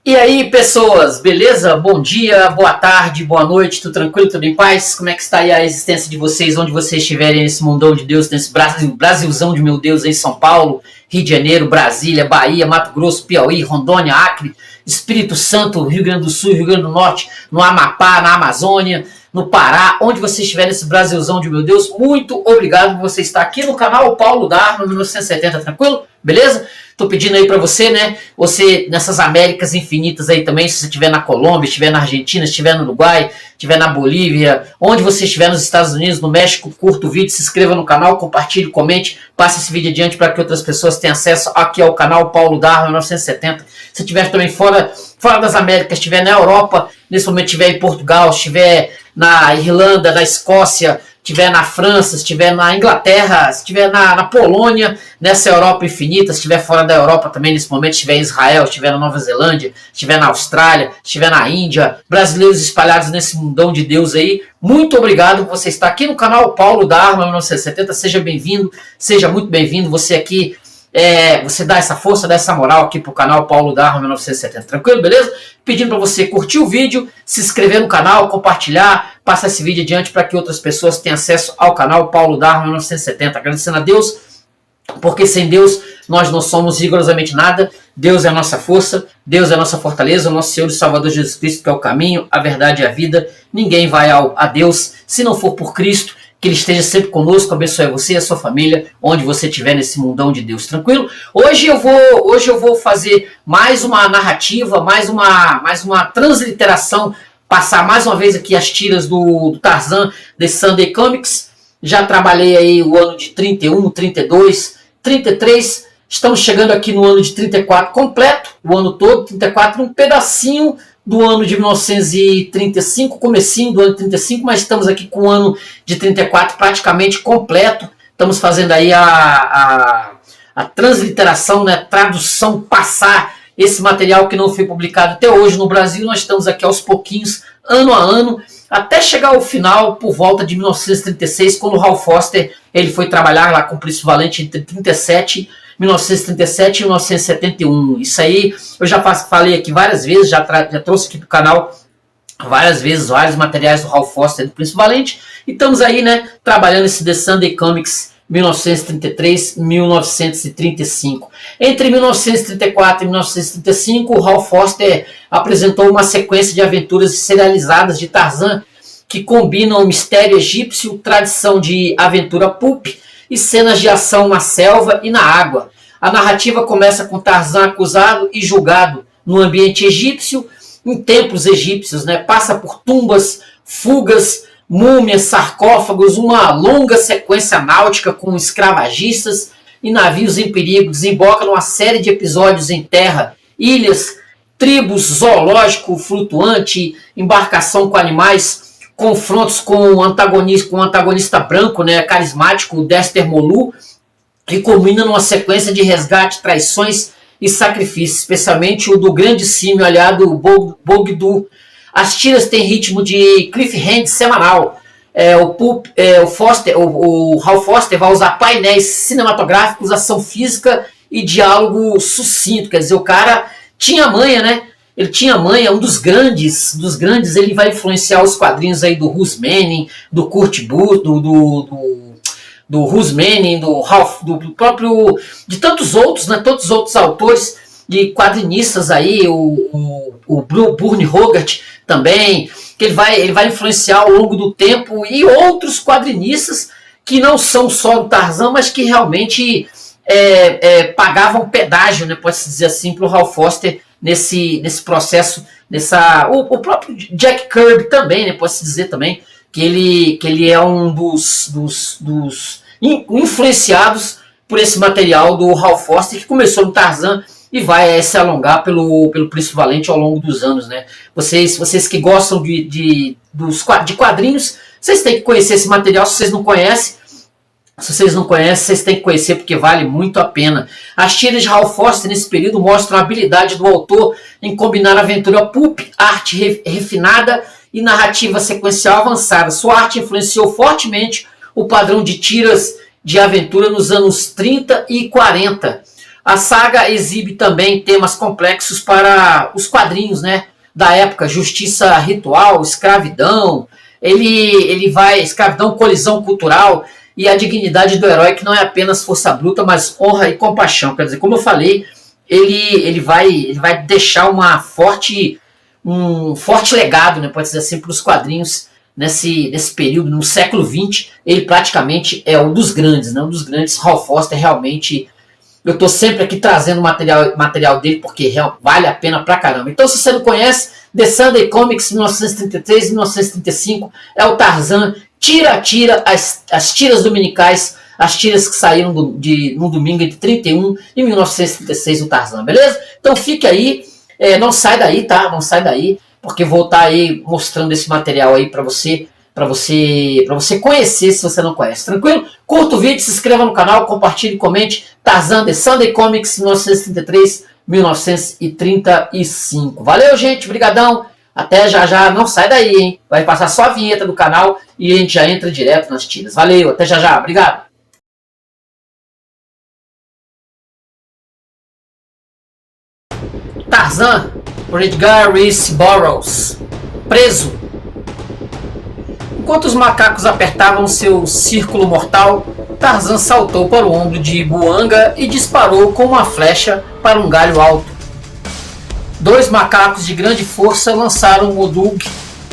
E aí, pessoas, beleza? Bom dia, boa tarde, boa noite, tudo tranquilo, tudo em paz? Como é que está aí a existência de vocês, onde vocês estiverem nesse mundão de Deus, nesse Brasilzão de meu Deus, em São Paulo, Rio de Janeiro, Brasília, Bahia, Mato Grosso, Piauí, Rondônia, Acre, Espírito Santo, Rio Grande do Sul, Rio Grande do Norte, no Amapá, na Amazônia, no Pará, onde você estiver nesse Brasilzão de meu Deus, muito obrigado por você estar aqui no canal Paulo Dharma 1970, tranquilo? Beleza? Tô pedindo aí pra você, né? Você nessas Américas infinitas aí também, se você estiver na Colômbia, estiver na Argentina, estiver no Uruguai, estiver na Bolívia, onde você estiver nos Estados Unidos, no México, curta o vídeo, se inscreva no canal, compartilhe, comente, passe esse vídeo adiante para que outras pessoas tenham acesso aqui ao canal Paulo Dharma 1970. Se estiver também fora das Américas, estiver na Europa, nesse momento estiver em Portugal, estiver na Irlanda, na Escócia, estiver na França, estiver na Inglaterra, estiver na Polônia, nessa Europa infinita, se estiver fora da Europa também nesse momento, estiver em Israel, estiver na Nova Zelândia, estiver na Austrália, estiver na Índia, brasileiros espalhados nesse mundão de Deus aí, muito obrigado por você estar aqui no canal Paulo Dharma 1970, seja bem-vindo, seja muito bem-vindo, você aqui, você dá essa força, dá essa moral aqui pro canal Paulo Dharma 1970, tranquilo, beleza? Pedindo para você curtir o vídeo, se inscrever no canal, compartilhar, passar esse vídeo adiante para que outras pessoas tenham acesso ao canal Paulo Dharma 1970. Agradecendo a Deus, porque sem Deus nós não somos rigorosamente nada. Deus é a nossa força, Deus é a nossa fortaleza, o nosso Senhor e Salvador Jesus Cristo, que é o caminho, a verdade e a vida. Ninguém vai a Deus se não for por Cristo. Que Ele esteja sempre conosco, abençoe você e a sua família, onde você estiver nesse mundão de Deus, tranquilo? Hoje eu vou fazer mais uma narrativa, mais uma transliteração, passar mais uma vez aqui as tiras do Tarzan, de Sunday Comics. Já trabalhei aí o ano de 31, 32, 33, estamos chegando aqui no ano de 34 completo, o ano todo, 34, um pedacinho do ano de 1935, comecinho do ano de 35, mas estamos aqui com o ano de 34 praticamente completo. Estamos fazendo aí a transliteração, né, tradução, passar esse material que não foi publicado até hoje no Brasil. Nós estamos aqui aos pouquinhos, ano a ano, até chegar ao final, por volta de 1936, quando o Ralph Foster ele foi trabalhar lá com o Príncipe Valente entre 1937 e 1971. Isso aí eu já falei aqui várias vezes, já trouxe aqui pro canal várias vezes, vários materiais do Ralph Foster e do Príncipe Valente. E estamos aí, né, trabalhando esse The Sunday Comics 1933-1935. Entre 1934 e 1935, o Ralph Foster apresentou uma sequência de aventuras serializadas de Tarzan que combinam mistério egípcio, tradição de aventura pulp e cenas de ação na selva e na água. A narrativa começa com Tarzan acusado e julgado no ambiente egípcio, em templos egípcios, né? Passa por tumbas, fugas, múmias, sarcófagos, uma longa sequência náutica com escravagistas e navios em perigo, desemboca numa série de episódios em terra, ilhas, tribos, zoológico flutuante, embarcação com animais, confrontos com um antagonista branco, né, carismático, Dexter Molu, e culmina numa sequência de resgate, traições e sacrifícios, especialmente o do grande símio aliado Bogdu. As tiras têm ritmo de cliffhanger semanal. O Ralph Foster vai usar painéis cinematográficos, ação física e diálogo sucinto. Quer dizer, o cara tinha manha, né? Ele tinha manha, um dos grandes, ele vai influenciar os quadrinhos aí do Russ Manning, do Kurt Busch, do Russ Manning, do Ralph, do próprio, de tantos outros, né? Todos os outros autores e quadrinistas aí, o Burne Hogarth também, que ele vai influenciar ao longo do tempo, e outros quadrinistas que não são só do Tarzan, mas que realmente pagavam pedágio, né, pode-se dizer assim, para o Ralph Foster nesse processo, o próprio Jack Kirby também, né, pode-se dizer também, que ele é um dos influenciados por esse material do Ralph Foster, que começou no Tarzan e vai se alongar pelo Príncipe Valente ao longo dos anos, né? Vocês que gostam de quadrinhos, vocês têm que conhecer esse material. Se vocês não conhecem, vocês têm que conhecer, porque vale muito a pena. As tiras de Ralph Foster nesse período mostram a habilidade do autor em combinar aventura pulp, arte refinada e narrativa sequencial avançada. Sua arte influenciou fortemente o padrão de tiras de aventura nos anos 30 e 40. A saga exibe também temas complexos para os quadrinhos, né, da época, justiça ritual, escravidão, ele vai, escravidão, colisão cultural e a dignidade do herói, que não é apenas força bruta, mas honra e compaixão. Quer dizer, como eu falei, ele vai deixar um forte legado, né, pode dizer assim, para os quadrinhos nesse período, no século XX. Ele praticamente é um dos grandes, né, um dos grandes. Hal Foster realmente, eu tô sempre aqui trazendo material dele porque vale a pena pra caramba. Então, se você não conhece, The Sunday Comics 1933 e 1935 é o Tarzan tira a tira, as tiras dominicais, as tiras que saíram no domingo entre 31 e 1936 o Tarzan, beleza? Então fique aí, não sai daí, tá? Não sai daí, porque vou estar aí mostrando esse material aí pra você conhecer, se você não conhece, tranquilo? Curta o vídeo, se inscreva no canal, compartilhe, comente. Tarzan, The Sunday Comics 1933, 1935. Valeu, gente, brigadão. Até já já, não sai daí, hein? Vai passar só a vinheta do canal e a gente já entra direto nas tiras. Valeu, até já já, obrigado. Tarzan, por Edgar Rice Burroughs, preso. Enquanto os macacos apertavam seu círculo mortal, Tarzan saltou para o ombro de Buanga e disparou com uma flecha para um galho alto. Dois macacos de grande força lançaram Modug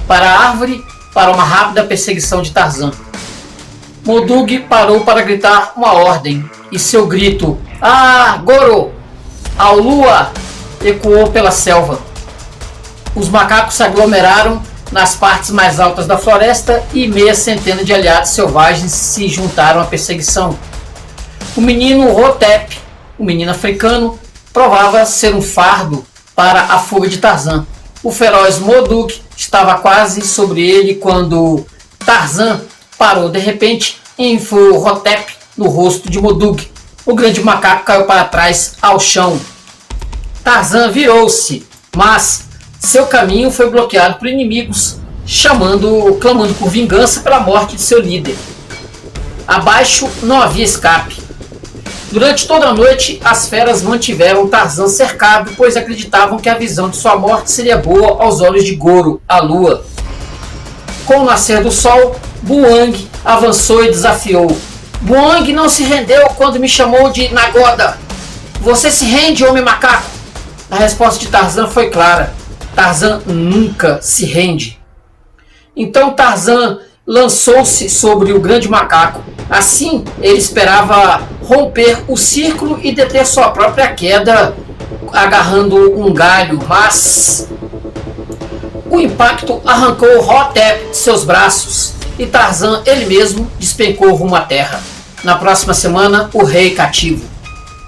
para a árvore para uma rápida perseguição de Tarzan. Modug parou para gritar uma ordem e seu grito "Ah, Goro! Ao Lua!" ecoou pela selva. Os macacos se aglomeraram nas partes mais altas da floresta e meia centena de aliados selvagens se juntaram à perseguição. O menino Hotep, o menino africano, provava ser um fardo para a fuga de Tarzan. O feroz Modug estava quase sobre ele quando Tarzan parou de repente e enfiou Hotep no rosto de Modug. O grande macaco caiu para trás ao chão. Tarzan virou-se, mas seu caminho foi bloqueado por inimigos, clamando por vingança pela morte de seu líder. Abaixo não havia escape. Durante toda a noite, as feras mantiveram Tarzan cercado, pois acreditavam que a visão de sua morte seria boa aos olhos de Goro, a lua. Com o nascer do sol, Buang avançou e desafiou. Buang não se rendeu quando me chamou de Nagoda. Você se rende, homem macaco? A resposta de Tarzan foi clara. Tarzan nunca se rende. Então Tarzan lançou-se sobre o grande macaco. Assim, ele esperava romper o círculo e deter sua própria queda, agarrando um galho, mas o impacto arrancou Hotep de seus braços e Tarzan, ele mesmo, despencou rumo à terra. Na próxima semana, o rei cativo.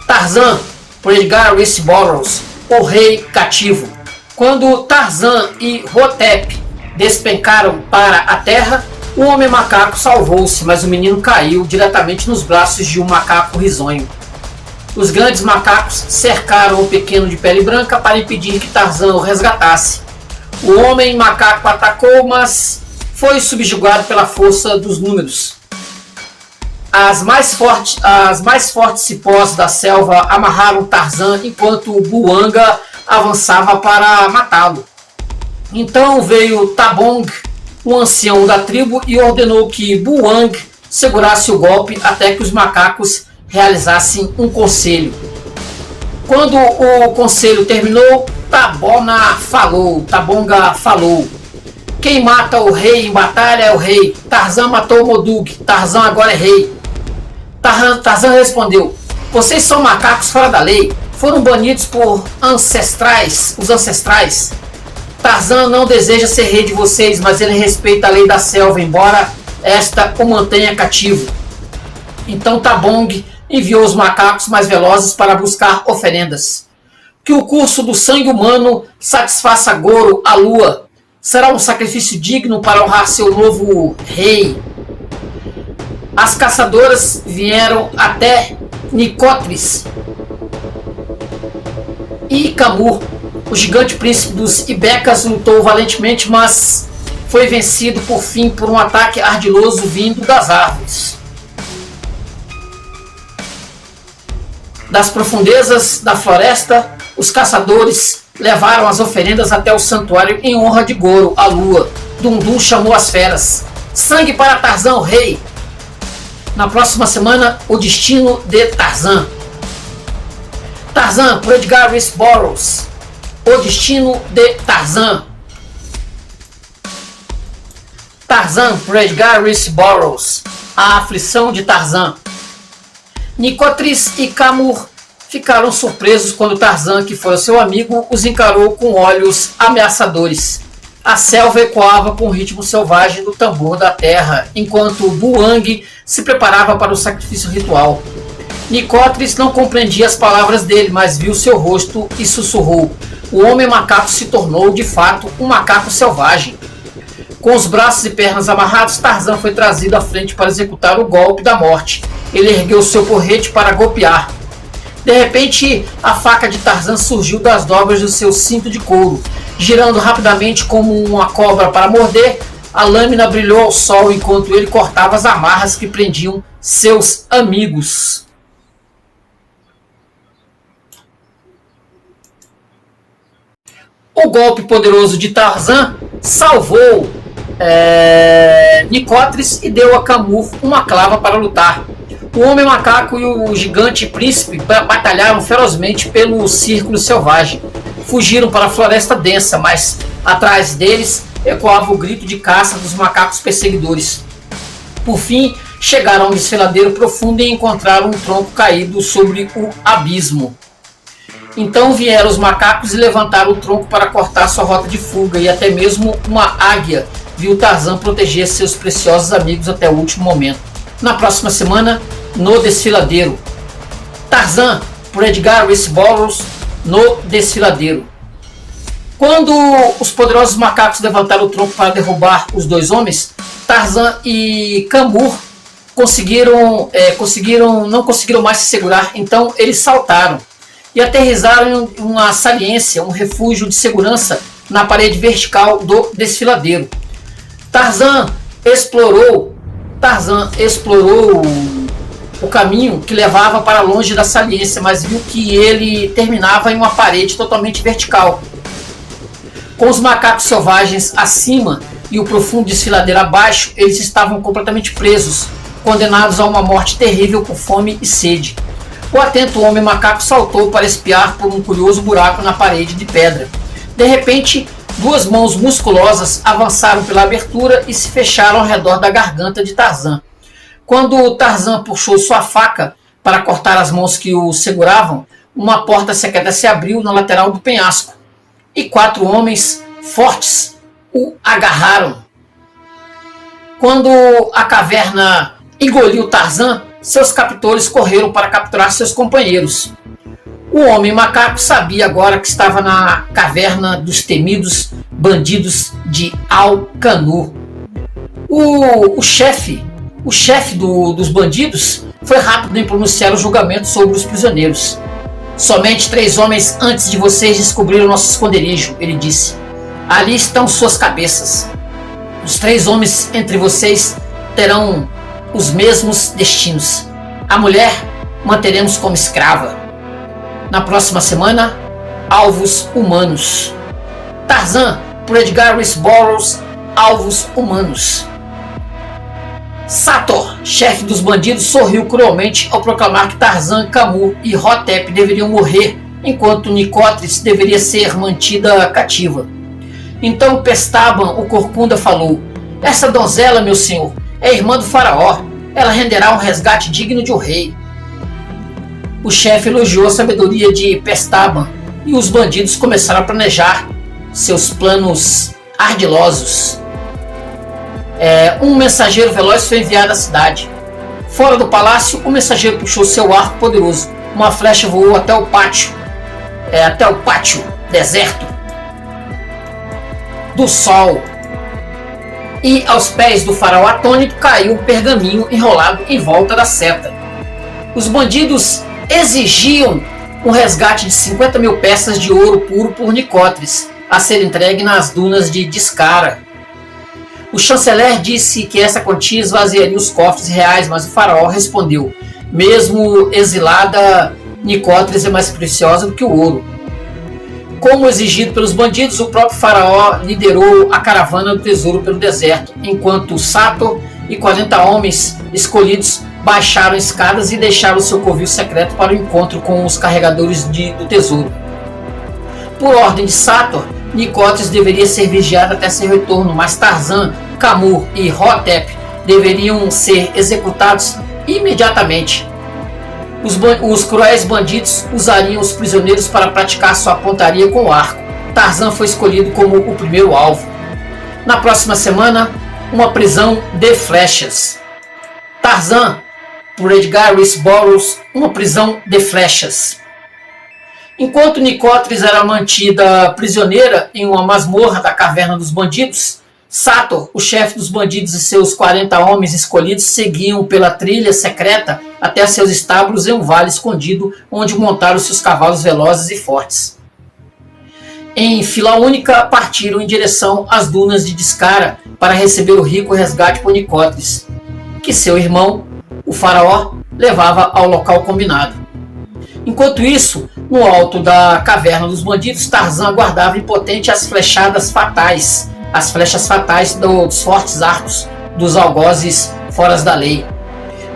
Tarzan, por Edgar Rice Burroughs, o rei cativo. Quando Tarzan e Hotep despencaram para a terra, o homem macaco salvou-se, mas o menino caiu diretamente nos braços de um macaco risonho. Os grandes macacos cercaram o pequeno de pele branca para impedir que Tarzan o resgatasse. O homem macaco atacou, mas foi subjugado pela força dos números. As mais fortes cipós da selva amarraram Tarzan enquanto Buanga avançava para matá-lo. Então veio Tabong, o ancião da tribo, e ordenou que Buang segurasse o golpe até que os macacos realizassem um conselho. Quando o conselho terminou, Tabonga falou. Quem mata o rei em batalha é o rei. Tarzan matou Modug. Tarzan agora é rei. Tarzan respondeu: vocês são macacos fora da lei. Foram banidos por os ancestrais. Tarzan não deseja ser rei de vocês, mas ele respeita a lei da selva, embora esta o mantenha cativo. Então Tabong enviou os macacos mais velozes para buscar oferendas. Que o curso do sangue humano satisfaça Goro, a lua. Será um sacrifício digno para honrar seu novo rei. As caçadoras vieram até Nicotris e Camur. O gigante príncipe dos Ibecas lutou valentemente, mas foi vencido por fim por um ataque ardiloso vindo das árvores. Das profundezas da floresta, os caçadores levaram as oferendas até o santuário em honra de Goro, a lua. Dundum chamou as feras. Sangue para Tarzan, o rei! Na próxima semana, o destino de Tarzan. Tarzan, por Edgar Rice Burroughs. O destino de Tarzan. Tarzan, por Edgar Rice Burroughs. A aflição de Tarzan. Nicotris e Camur ficaram surpresos quando Tarzan, que foi seu amigo, os encarou com olhos ameaçadores. A selva ecoava com o ritmo selvagem do tambor da terra, enquanto Buang se preparava para o sacrifício ritual. Nicotris não compreendia as palavras dele, mas viu seu rosto e sussurrou. O homem macaco se tornou, de fato, um macaco selvagem. Com os braços e pernas amarrados, Tarzan foi trazido à frente para executar o golpe da morte. Ele ergueu seu porrete para golpear. De repente, a faca de Tarzan surgiu das dobras do seu cinto de couro. Girando rapidamente como uma cobra para morder, a lâmina brilhou ao sol enquanto ele cortava as amarras que prendiam seus amigos. O golpe poderoso de Tarzan salvou Nicotris e deu a Camur uma clava para lutar. O homem macaco e o gigante príncipe batalharam ferozmente pelo círculo selvagem. Fugiram para a floresta densa, mas atrás deles ecoava o grito de caça dos macacos perseguidores. Por fim, chegaram a um desfiladeiro profundo e encontraram um tronco caído sobre o abismo. Então vieram os macacos e levantaram o tronco para cortar sua rota de fuga, e até mesmo uma águia viu Tarzan proteger seus preciosos amigos até o último momento. Na próxima semana, no desfiladeiro. Tarzan, por Edgar Rice Burroughs, no desfiladeiro. Quando os poderosos macacos levantaram o tronco para derrubar os dois homens, Tarzan e Camur não conseguiram mais se segurar, então eles saltaram e aterrissaram em uma saliência, um refúgio de segurança na parede vertical do desfiladeiro. Tarzan explorou o caminho que levava para longe da saliência, mas viu que ele terminava em uma parede totalmente vertical. Com os macacos selvagens acima e o profundo desfiladeiro abaixo, eles estavam completamente presos, condenados a uma morte terrível por fome e sede. O atento homem macaco saltou para espiar por um curioso buraco na parede de pedra. De repente, duas mãos musculosas avançaram pela abertura e se fecharam ao redor da garganta de Tarzan. Quando Tarzan puxou sua faca para cortar as mãos que o seguravam, uma porta secreta se abriu na lateral do penhasco e 4 homens fortes o agarraram. Quando a caverna engoliu Tarzan, seus captores correram para capturar seus companheiros. O homem macaco sabia agora que estava na caverna dos temidos bandidos de Al-Qanur. O chefe dos bandidos foi rápido em pronunciar o julgamento sobre os prisioneiros. Somente 3 homens antes de vocês descobriram nosso esconderijo, ele disse. Ali estão suas cabeças. Os 3 homens entre vocês terão os mesmos destinos. A mulher manteremos como escrava. Na próxima semana, alvos humanos. Tarzan, por Edgar Rice Burroughs, alvos humanos. Sator, chefe dos bandidos, sorriu cruelmente ao proclamar que Tarzan, Camur e Hotep deveriam morrer, enquanto Nicotris deveria ser mantida cativa. Então Pestaban, o corcunda, falou: essa donzela, meu senhor, é irmã do faraó. Ela renderá um resgate digno de um rei. O chefe elogiou a sabedoria de Pestaban e os bandidos começaram a planejar seus planos ardilosos. Um mensageiro veloz foi enviado à cidade. Fora do palácio, o mensageiro puxou seu arco poderoso. Uma flecha voou até o pátio deserto do sol. E aos pés do faraó atônito caiu um pergaminho enrolado em volta da seta. Os bandidos exigiam um resgate de 50 mil peças de ouro puro por Nicotris, a ser entregue nas dunas de Discara. O chanceler disse que essa quantia esvaziaria os cofres reais, mas o faraó respondeu: mesmo exilada, Nicóteris é mais preciosa do que o ouro. Como exigido pelos bandidos, o próprio faraó liderou a caravana do tesouro pelo deserto, enquanto Sator e 40 homens escolhidos baixaram escadas e deixaram seu covil secreto para o encontro com os carregadores do tesouro. Por ordem de Sator, Nicóteris deveria ser vigiado até seu retorno, mas Tarzan, Camur e Hotep deveriam ser executados imediatamente. Os cruéis bandidos usariam os prisioneiros para praticar sua pontaria com o arco. Tarzan foi escolhido como o primeiro alvo. Na próxima semana, uma prisão de flechas. Tarzan, por Edgar Rice Burroughs, uma prisão de flechas. Enquanto Nicóteris era mantida prisioneira em uma masmorra da caverna dos bandidos, Sator, o chefe dos bandidos e seus 40 homens escolhidos seguiam pela trilha secreta até seus estábulos em um vale escondido, onde montaram seus cavalos velozes e fortes. Em fila única, partiram em direção às dunas de Descara para receber o rico resgate por Nicóteris, que seu irmão, o faraó, levava ao local combinado. Enquanto isso, no alto da caverna dos bandidos, Tarzan aguardava impotente as flechas fatais dos fortes arcos dos algozes fora da lei.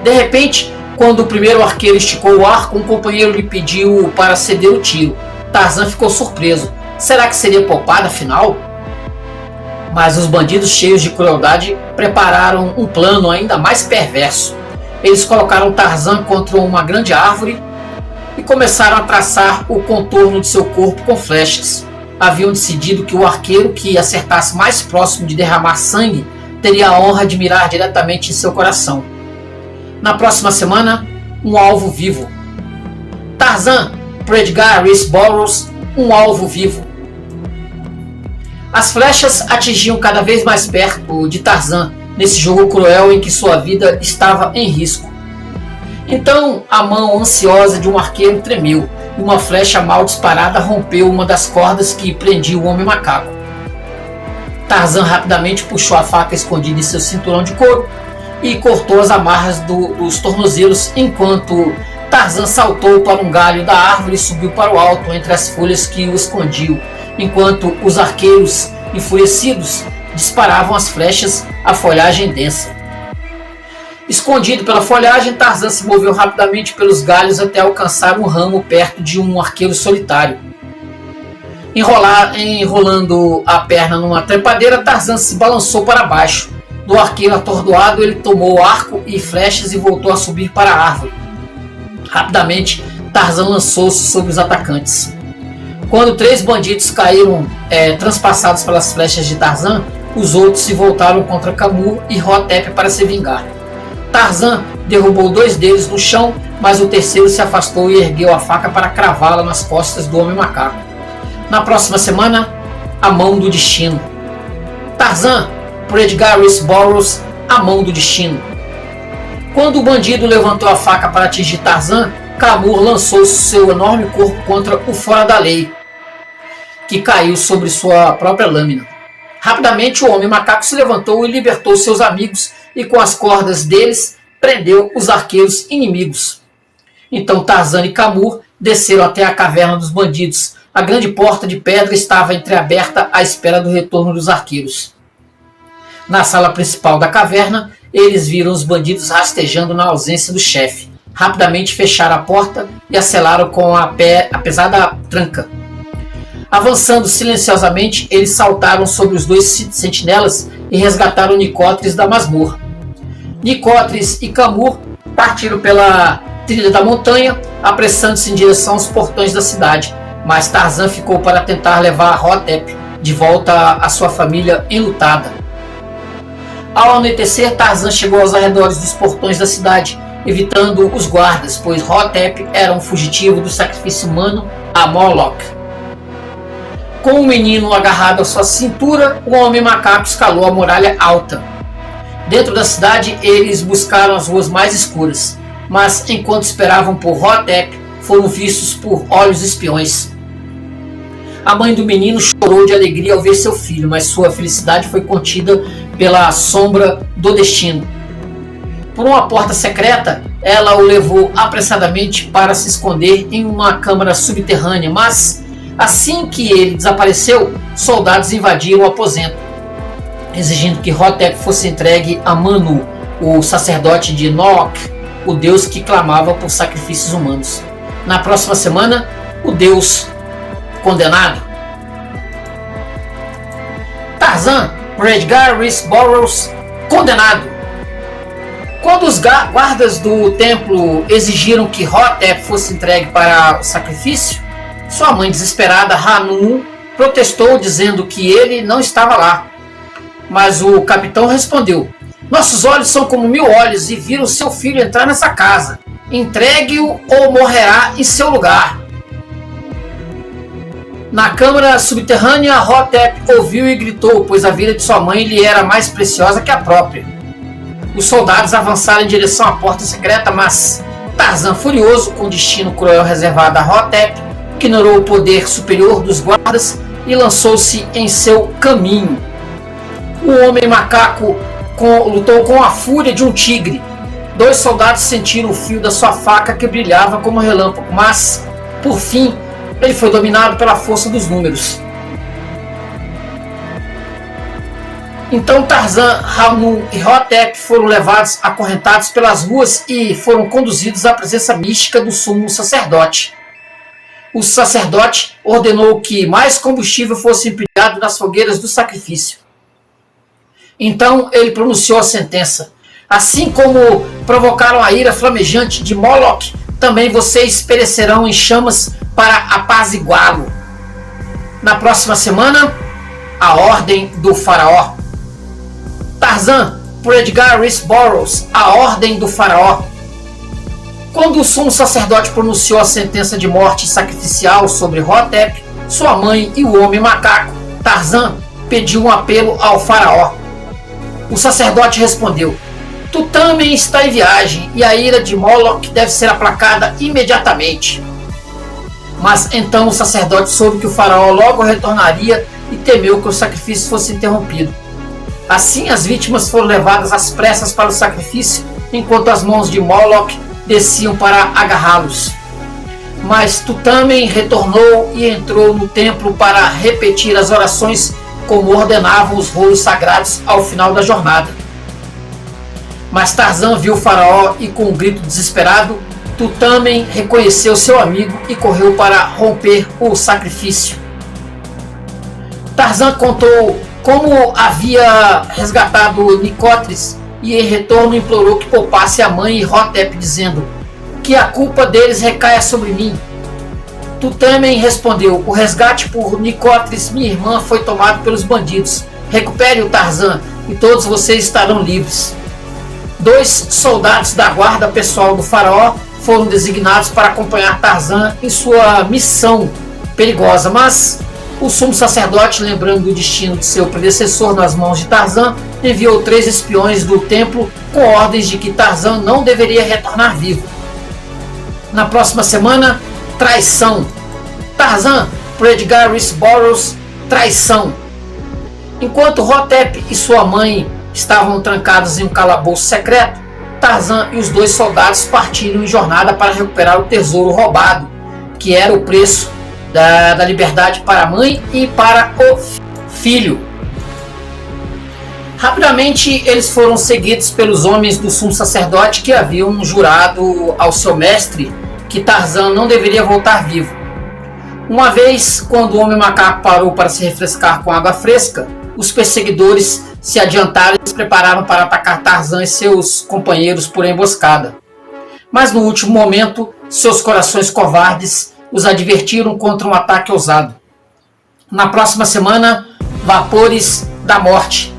De repente, quando o primeiro arqueiro esticou o arco, um companheiro lhe pediu para ceder o tiro. Tarzan ficou surpreso. Será que seria poupado afinal? Mas os bandidos, cheios de crueldade, prepararam um plano ainda mais perverso. Eles colocaram Tarzan contra uma grande árvore e começaram a traçar o contorno de seu corpo com flechas. Haviam decidido que o arqueiro que acertasse mais próximo de derramar sangue teria a honra de mirar diretamente em seu coração. Na próxima semana, um alvo vivo. Tarzan, por Edgar Rice Burroughs, um alvo vivo. As flechas atingiam cada vez mais perto de Tarzan, nesse jogo cruel em que sua vida estava em risco. Então a mão ansiosa de um arqueiro tremeu, e uma flecha mal disparada rompeu uma das cordas que prendia o homem macaco. Tarzan rapidamente puxou a faca escondida em seu cinturão de couro e cortou as amarras dos tornozelos, enquanto Tarzan saltou para um galho da árvore e subiu para o alto entre as folhas que o escondiam, enquanto os arqueiros, enfurecidos, disparavam as flechas à folhagem densa. Escondido pela folhagem, Tarzan se moveu rapidamente pelos galhos até alcançar um ramo perto de um arqueiro solitário. Enrolando a perna numa trepadeira, Tarzan se balançou para baixo. Do arqueiro atordoado, ele tomou arco e flechas e voltou a subir para a árvore. Rapidamente, Tarzan lançou-se sobre os atacantes. Quando 3 bandidos caíram transpassados pelas flechas de Tarzan, os outros se voltaram contra Camur e Hotep para se vingar. Tarzan derrubou 2 deles no chão, mas o terceiro se afastou e ergueu a faca para cravá-la nas costas do homem macaco. Na próxima semana, a mão do destino. Tarzan, por Edgar Rice Burroughs, a mão do destino. Quando o bandido levantou a faca para atingir Tarzan, Camur lançou seu enorme corpo contra o fora da lei, que caiu sobre sua própria lâmina. Rapidamente o homem macaco se levantou e libertou seus amigos, e com as cordas deles prendeu os arqueiros inimigos. Então Tarzan e Camur desceram até a caverna dos bandidos. A grande porta de pedra estava entreaberta à espera do retorno dos arqueiros. Na sala principal da caverna, eles viram os bandidos rastejando na ausência do chefe. Rapidamente fecharam a porta e a selaram com a pesada tranca. Avançando silenciosamente, eles saltaram sobre os 2 sentinelas e resgataram Nicóteris da masmorra. Nicóteris e Camur partiram pela trilha da montanha, apressando-se em direção aos portões da cidade, mas Tarzan ficou para tentar levar Hotep de volta à sua família enlutada. Ao anoitecer, Tarzan chegou aos arredores dos portões da cidade, evitando os guardas, pois Hotep era um fugitivo do sacrifício humano a Moloch. Com o menino agarrado à sua cintura, o homem macaco escalou a muralha alta. Dentro da cidade, eles buscaram as ruas mais escuras, mas enquanto esperavam por Hotep, foram vistos por olhos espiões. A mãe do menino chorou de alegria ao ver seu filho, mas sua felicidade foi contida pela sombra do destino. Por uma porta secreta, ela o levou apressadamente para se esconder em uma câmara subterrânea, mas assim que ele desapareceu, soldados invadiram o aposento, exigindo que Hotep fosse entregue a Manu, o sacerdote de Noc, o deus que clamava por sacrifícios humanos. Na próxima semana, o deus condenado. Tarzan, Redgar Rhys Burroughs, condenado. Quando os guardas do templo exigiram que Hotep fosse entregue para o sacrifício, sua mãe desesperada, Hanum, protestou dizendo que ele não estava lá. Mas o capitão respondeu: nossos olhos são como 1000 olhos e viram seu filho entrar nessa casa. Entregue-o ou morrerá em seu lugar. Na câmara subterrânea, Hotep ouviu e gritou, pois a vida de sua mãe lhe era mais preciosa que a própria. Os soldados avançaram em direção à porta secreta, mas Tarzan, furioso com o destino cruel reservado a Hotep, ignorou o poder superior dos guardas e lançou-se em seu caminho. O homem macaco lutou com a fúria de um tigre. 2 soldados sentiram o fio da sua faca que brilhava como relâmpago, mas, por fim, ele foi dominado pela força dos números. Então Tarzan, Hanum e Hotep foram levados acorrentados pelas ruas e foram conduzidos à presença mística do sumo sacerdote. O sacerdote ordenou que mais combustível fosse empilhado nas fogueiras do sacrifício. Então ele pronunciou a sentença: assim como provocaram a ira flamejante de Moloch, também vocês perecerão em chamas para apaziguá-lo. Na próxima semana, a ordem do faraó. Tarzan, por Edgar Rice Burroughs, a ordem do faraó. Quando o sumo sacerdote pronunciou a sentença de morte sacrificial sobre Hotep, sua mãe e o homem macaco, Tarzan pediu um apelo ao faraó. O sacerdote respondeu: Tutamen está em viagem e a ira de Moloch deve ser aplacada imediatamente. Mas então o sacerdote soube que o faraó logo retornaria e temeu que o sacrifício fosse interrompido. Assim as vítimas foram levadas às pressas para o sacrifício, enquanto as mãos de Moloch desciam para agarrá-los. Mas Tutamen retornou e entrou no templo para repetir as orações como ordenavam os rolos sagrados ao final da jornada. Mas Tarzan viu o faraó e, com um grito desesperado, Tutamen reconheceu seu amigo e correu para romper o sacrifício. Tarzan contou como havia resgatado Nicóteres e, em retorno, implorou que poupasse a mãe e Hotep, dizendo que a culpa deles recaia sobre mim. Tutamen respondeu: o resgate por Nicóteres, minha irmã, foi tomado pelos bandidos. Recupere o Tarzan e todos vocês estarão livres. 2 soldados da guarda pessoal do faraó foram designados para acompanhar Tarzan em sua missão perigosa, mas o sumo sacerdote, lembrando do destino de seu predecessor nas mãos de Tarzan, enviou 3 espiões do templo com ordens de que Tarzan não deveria retornar vivo. Na próxima semana, traição. Tarzan, por Edgar Rice Burroughs, traição. Enquanto Hotep e sua mãe estavam trancados em um calabouço secreto, Tarzan e os 2 soldados partiram em jornada para recuperar o tesouro roubado, que era o preço da liberdade para a mãe e para o filho. Rapidamente eles foram seguidos pelos homens do sumo sacerdote, que haviam jurado ao seu mestre que Tarzan não deveria voltar vivo. Uma vez, quando o homem macaco parou para se refrescar com água fresca, os perseguidores se adiantaram e se prepararam para atacar Tarzan e seus companheiros por emboscada. Mas no último momento, seus corações covardes os advertiram contra um ataque ousado. Na próxima semana, Vapores da Morte.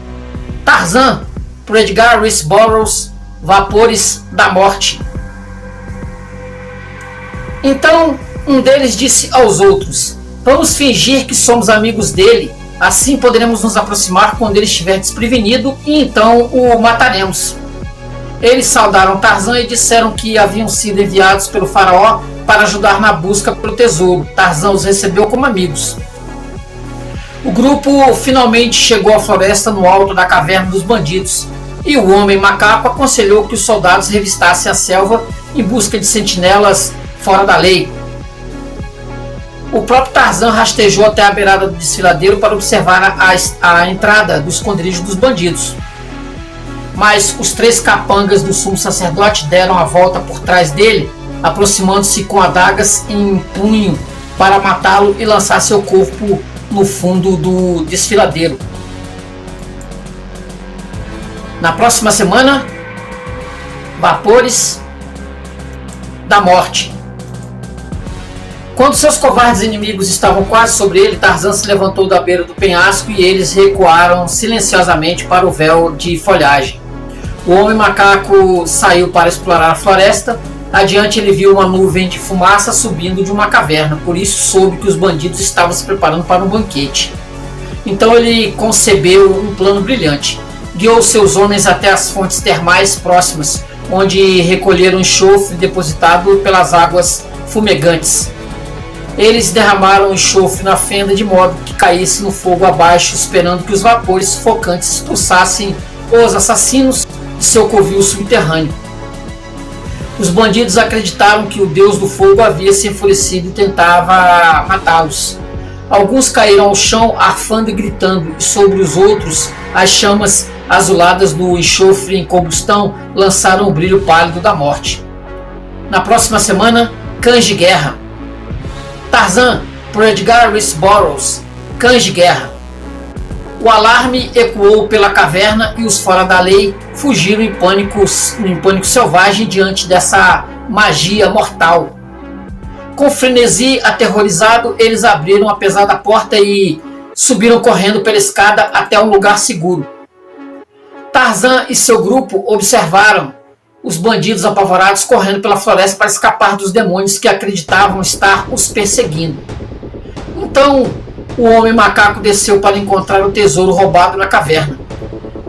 Tarzan, por Edgar Rice Burroughs, Vapores da Morte. Então, um deles disse aos outros: vamos fingir que somos amigos dele, assim poderemos nos aproximar quando ele estiver desprevenido e então o mataremos. Eles saudaram Tarzan e disseram que haviam sido enviados pelo faraó para ajudar na busca pelo tesouro. Tarzan os recebeu como amigos. O grupo finalmente chegou à floresta no alto da caverna dos bandidos, e o homem macaco aconselhou que os soldados revistassem a selva em busca de sentinelas fora da lei. O próprio Tarzan rastejou até a beirada do desfiladeiro para observar a entrada do esconderijo dos bandidos. Mas os 3 capangas do sumo sacerdote deram a volta por trás dele, aproximando-se com adagas em punho para matá-lo e lançar seu corpo no fundo do desfiladeiro. Na próxima semana, vapores da morte. Quando seus covardes inimigos estavam quase sobre ele, Tarzan se levantou da beira do penhasco e eles recuaram silenciosamente para o véu de folhagem. O homem macaco saiu para explorar a floresta. Adiante ele viu uma nuvem de fumaça subindo de uma caverna, por isso soube que os bandidos estavam se preparando para um banquete. Então ele concebeu um plano brilhante. Guiou seus homens até as fontes termais próximas, onde recolheram enxofre depositado pelas águas fumegantes. Eles derramaram enxofre na fenda de modo que caísse no fogo abaixo, esperando que os vapores sufocantes expulsassem os assassinos de seu covil subterrâneo. Os bandidos acreditaram que o deus do fogo havia se enfurecido e tentava matá-los. Alguns caíram ao chão arfando e gritando, e sobre os outros as chamas azuladas do enxofre em combustão lançaram o brilho pálido da morte. Na próxima semana, cães de guerra. Tarzan, por Edgar Rice Burroughs, Cães de Guerra. O alarme ecoou pela caverna e os fora da lei fugiram em pânico selvagem diante dessa magia mortal. Com frenesi aterrorizado, eles abriram a pesada porta e subiram correndo pela escada até um lugar seguro. Tarzan e seu grupo observaram os bandidos apavorados correndo pela floresta para escapar dos demônios que acreditavam estar os perseguindo. Então, o homem macaco desceu para encontrar o tesouro roubado na caverna.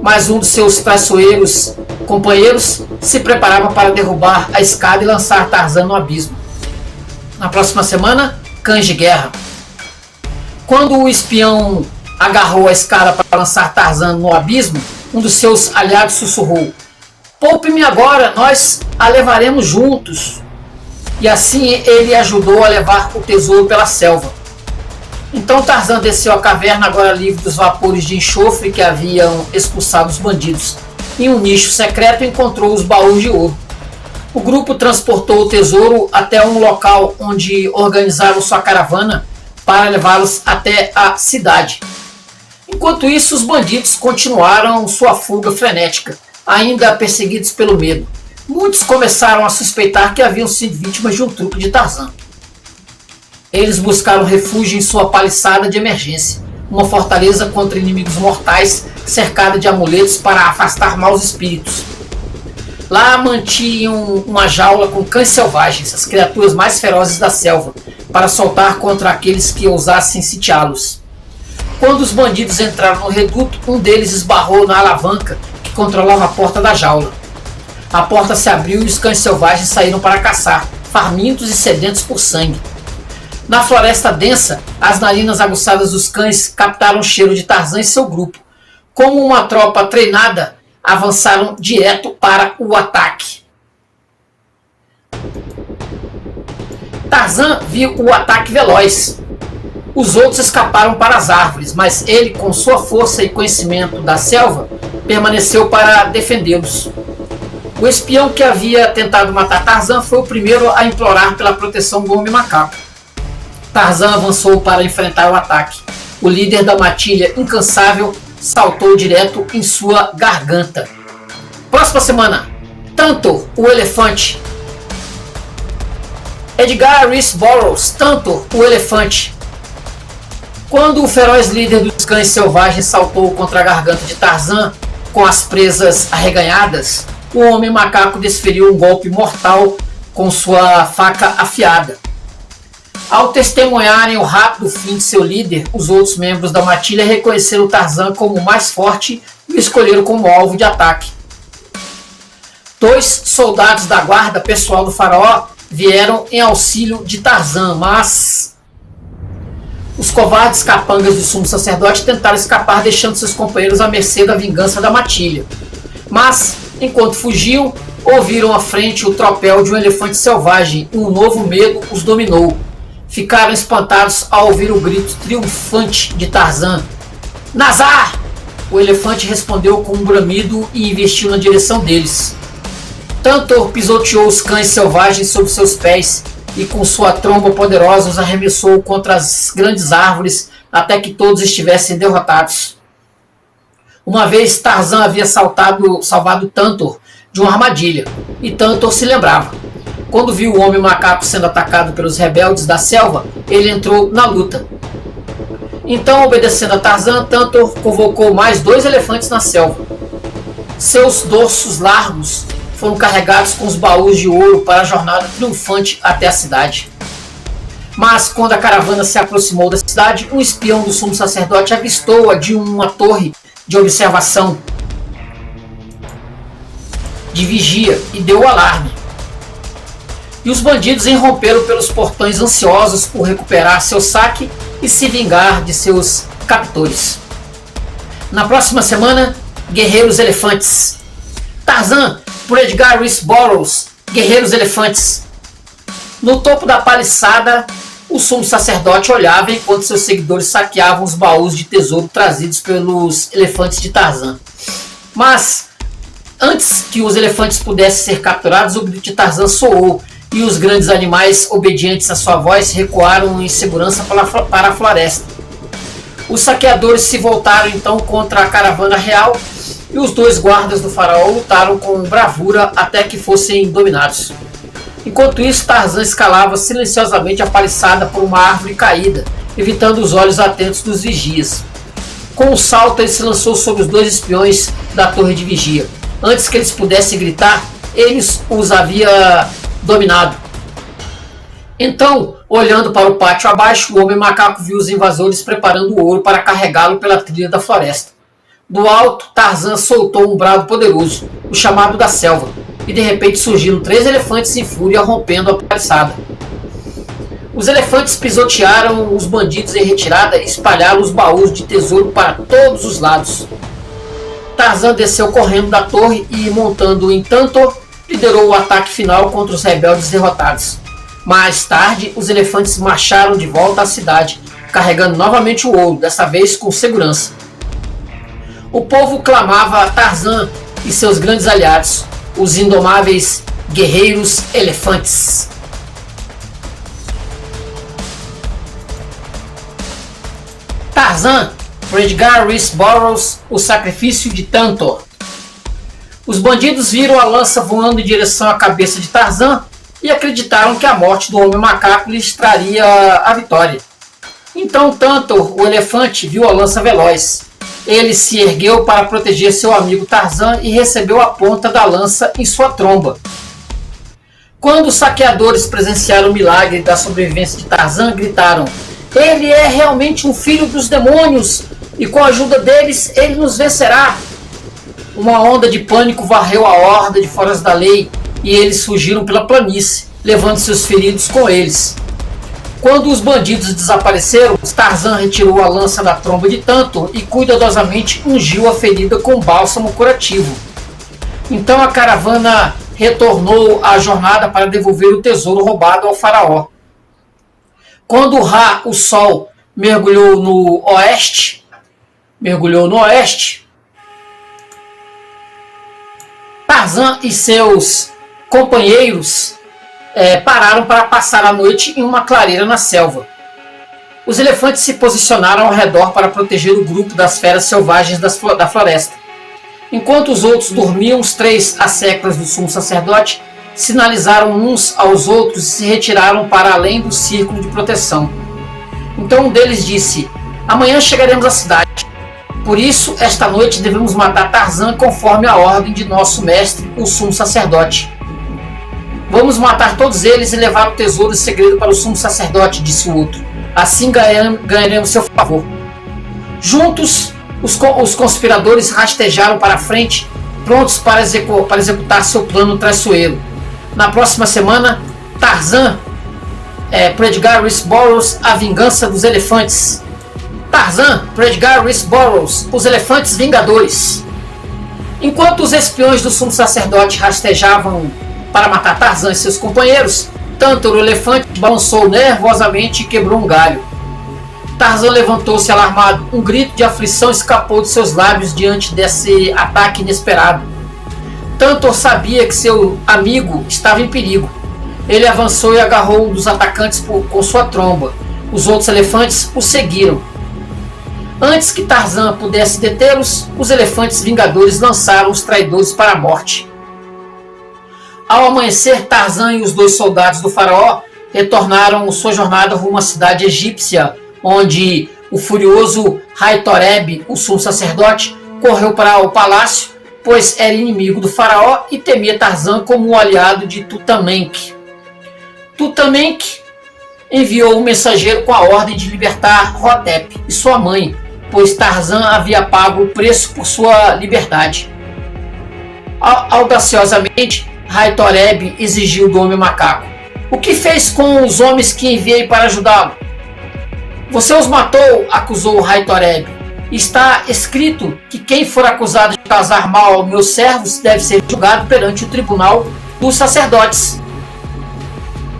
Mas um dos seus traiçoeiros companheiros se preparava para derrubar a escada e lançar Tarzan no abismo. Na próxima semana, cães de guerra. Quando o espião agarrou a escada para lançar Tarzan no abismo, um dos seus aliados sussurrou: "Poupe-me agora, nós a levaremos juntos." E assim ele ajudou a levar o tesouro pela selva. Então Tarzan desceu a caverna, agora livre dos vapores de enxofre que haviam expulsado os bandidos. Em um nicho secreto encontrou os baús de ouro. O grupo transportou o tesouro até um local onde organizaram sua caravana para levá-los até a cidade. Enquanto isso, os bandidos continuaram sua fuga frenética, ainda perseguidos pelo medo. Muitos começaram a suspeitar que haviam sido vítimas de um truque de Tarzan. Eles buscaram refúgio em sua paliçada de emergência, uma fortaleza contra inimigos mortais cercada de amuletos para afastar maus espíritos. Lá mantinham uma jaula com cães selvagens, as criaturas mais ferozes da selva, para soltar contra aqueles que ousassem sitiá-los. Quando os bandidos entraram no reduto, um deles esbarrou na alavanca que controlava a porta da jaula. A porta se abriu e os cães selvagens saíram para caçar, famintos e sedentos por sangue. Na floresta densa, as narinas aguçadas dos cães captaram o cheiro de Tarzan e seu grupo. Como uma tropa treinada, avançaram direto para o ataque. Tarzan viu o ataque veloz. Os outros escaparam para as árvores, mas ele, com sua força e conhecimento da selva, permaneceu para defendê-los. O espião que havia tentado matar Tarzan foi o primeiro a implorar pela proteção do homem macaco. Tarzan avançou para enfrentar o ataque. O líder da matilha, incansável, saltou direto em sua garganta. Próxima semana, Tantor, o elefante. Edgar Rice Burroughs, Tantor, o elefante. Quando o feroz líder dos cães selvagens saltou contra a garganta de Tarzan com as presas arreganhadas, o homem macaco desferiu um golpe mortal com sua faca afiada. Ao testemunharem o rápido fim de seu líder, os outros membros da matilha reconheceram Tarzan como o mais forte e o escolheram como alvo de ataque. 2 soldados da guarda pessoal do faraó vieram em auxílio de Tarzan, mas os covardes capangas do sumo sacerdote tentaram escapar, deixando seus companheiros à mercê da vingança da matilha. Mas, enquanto fugiam, ouviram à frente o tropel de um elefante selvagem e um novo medo os dominou. Ficaram espantados ao ouvir o grito triunfante de Tarzan. Nazar! O elefante respondeu com um bramido e investiu na direção deles. Tantor pisoteou os cães selvagens sob seus pés e com sua tromba poderosa os arremessou contra as grandes árvores até que todos estivessem derrotados. Uma vez Tarzan havia salvado Tantor de uma armadilha, e Tantor se lembrava. Quando viu o homem macaco sendo atacado pelos rebeldes da selva, ele entrou na luta. Então, obedecendo a Tarzan, Tantor convocou mais 2 elefantes na selva. Seus dorsos largos foram carregados com os baús de ouro para a jornada triunfante até a cidade. Mas, quando a caravana se aproximou da cidade, um espião do sumo sacerdote avistou-a de uma torre de observação de vigia e deu o alarme. E os bandidos irromperam pelos portões ansiosos por recuperar seu saque e se vingar de seus captores. Na próxima semana, Guerreiros Elefantes. Tarzan, por Edgar Rice Burroughs, Guerreiros Elefantes. No topo da paliçada, o sumo sacerdote olhava enquanto seus seguidores saqueavam os baús de tesouro trazidos pelos elefantes de Tarzan. Mas, antes que os elefantes pudessem ser capturados, o grito de Tarzan soou e os grandes animais, obedientes à sua voz, recuaram em segurança para a floresta. Os saqueadores se voltaram então contra a caravana real e os 2 guardas do faraó lutaram com bravura até que fossem dominados. Enquanto isso, Tarzan escalava silenciosamente a paliçada por uma árvore caída, evitando os olhos atentos dos vigias. Com um salto, ele se lançou sobre os 2 espiões da torre de vigia. Antes que eles pudessem gritar, ele os havia dominado. Então, olhando para o pátio abaixo, o homem macaco viu os invasores preparando o ouro para carregá-lo pela trilha da floresta. Do alto, Tarzan soltou um brado poderoso, o chamado da selva, e de repente surgiram 3 elefantes em fúria rompendo a paliçada. Os elefantes pisotearam os bandidos em retirada e espalharam os baús de tesouro para todos os lados. Tarzan desceu correndo da torre e, montando em Tantor, liderou o ataque final contra os rebeldes derrotados. Mais tarde, os elefantes marcharam de volta à cidade, carregando novamente o ouro, dessa vez com segurança. O povo clamava a Tarzan e seus grandes aliados, os indomáveis guerreiros elefantes. Tarzan, por Edgar Rice Burroughs, O Sacrifício de Tantor. Os bandidos viram a lança voando em direção à cabeça de Tarzan e acreditaram que a morte do homem macaco lhes traria a vitória. Então Tantor, o elefante, viu a lança veloz. Ele se ergueu para proteger seu amigo Tarzan e recebeu a ponta da lança em sua tromba. Quando os saqueadores presenciaram o milagre da sobrevivência de Tarzan, gritaram: "Ele é realmente um filho dos demônios e com a ajuda deles ele nos vencerá." Uma onda de pânico varreu a horda de foras da lei e eles fugiram pela planície, levando seus feridos com eles. Quando os bandidos desapareceram, Tarzan retirou a lança da tromba de Tantor e cuidadosamente ungiu a ferida com bálsamo curativo. Então a caravana retornou à jornada para devolver o tesouro roubado ao faraó. Quando Ra, o Sol, mergulhou no oeste, Tarzan e seus companheiros pararam para passar a noite em uma clareira na selva. Os elefantes se posicionaram ao redor para proteger o grupo das feras selvagens da floresta. Enquanto os outros dormiam, os 3 asseclas do sumo sacerdote sinalizaram uns aos outros e se retiraram para além do círculo de proteção. Então um deles disse: "Amanhã chegaremos à cidade. Por isso, esta noite devemos matar Tarzan conforme a ordem de nosso mestre, o sumo sacerdote." "Vamos matar todos eles e levar o tesouro segredo para o sumo sacerdote", disse o outro. "Assim ganharemos seu favor." Juntos, os conspiradores rastejaram para a frente, prontos para executar seu plano traiçoeiro. Na próxima semana, Tarzan, por Edgar Rice Burroughs, A Vingança dos Elefantes. Tarzan, por Edgar Rice Burroughs, Os Elefantes Vingadores. Enquanto os espiões do sumo sacerdote rastejavam para matar Tarzan e seus companheiros, Tântalo, o elefante, balançou nervosamente e quebrou um galho. Tarzan levantou-se alarmado. Um grito de aflição escapou de seus lábios diante desse ataque inesperado. Tântalo sabia que seu amigo estava em perigo. Ele avançou e agarrou um dos atacantes com sua tromba. Os outros elefantes o seguiram. Antes que Tarzan pudesse detê-los, os elefantes vingadores lançaram os traidores para a morte. Ao amanhecer, Tarzan e os 2 soldados do faraó retornaram sua jornada rumo à cidade egípcia, onde o furioso Haitoreb, o sumo sacerdote, correu para o palácio, pois era inimigo do faraó e temia Tarzan como um aliado de Tutamenque. Tutamenque enviou um mensageiro com a ordem de libertar Hotep e sua mãe, pois Tarzan havia pago o preço por sua liberdade. Audaciosamente, Haitoreb exigiu do homem macaco: "O que fez com os homens que enviei para ajudá-lo?" "Você os matou", acusou Haitoreb. "Está escrito que quem for acusado de causar mal aos meus servos deve ser julgado perante o tribunal dos sacerdotes."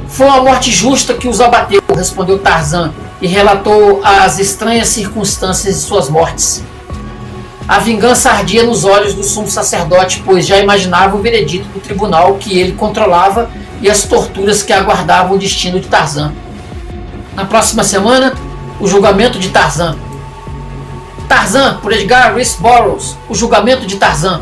"Foi uma morte justa que os abateu", respondeu Tarzan, e relatou as estranhas circunstâncias de suas mortes. A vingança ardia nos olhos do sumo sacerdote, pois já imaginava o veredito do tribunal que ele controlava e as torturas que aguardavam o destino de Tarzan. Na próxima semana, o julgamento de Tarzan. Tarzan, por Edgar Rice Burroughs. O julgamento de Tarzan.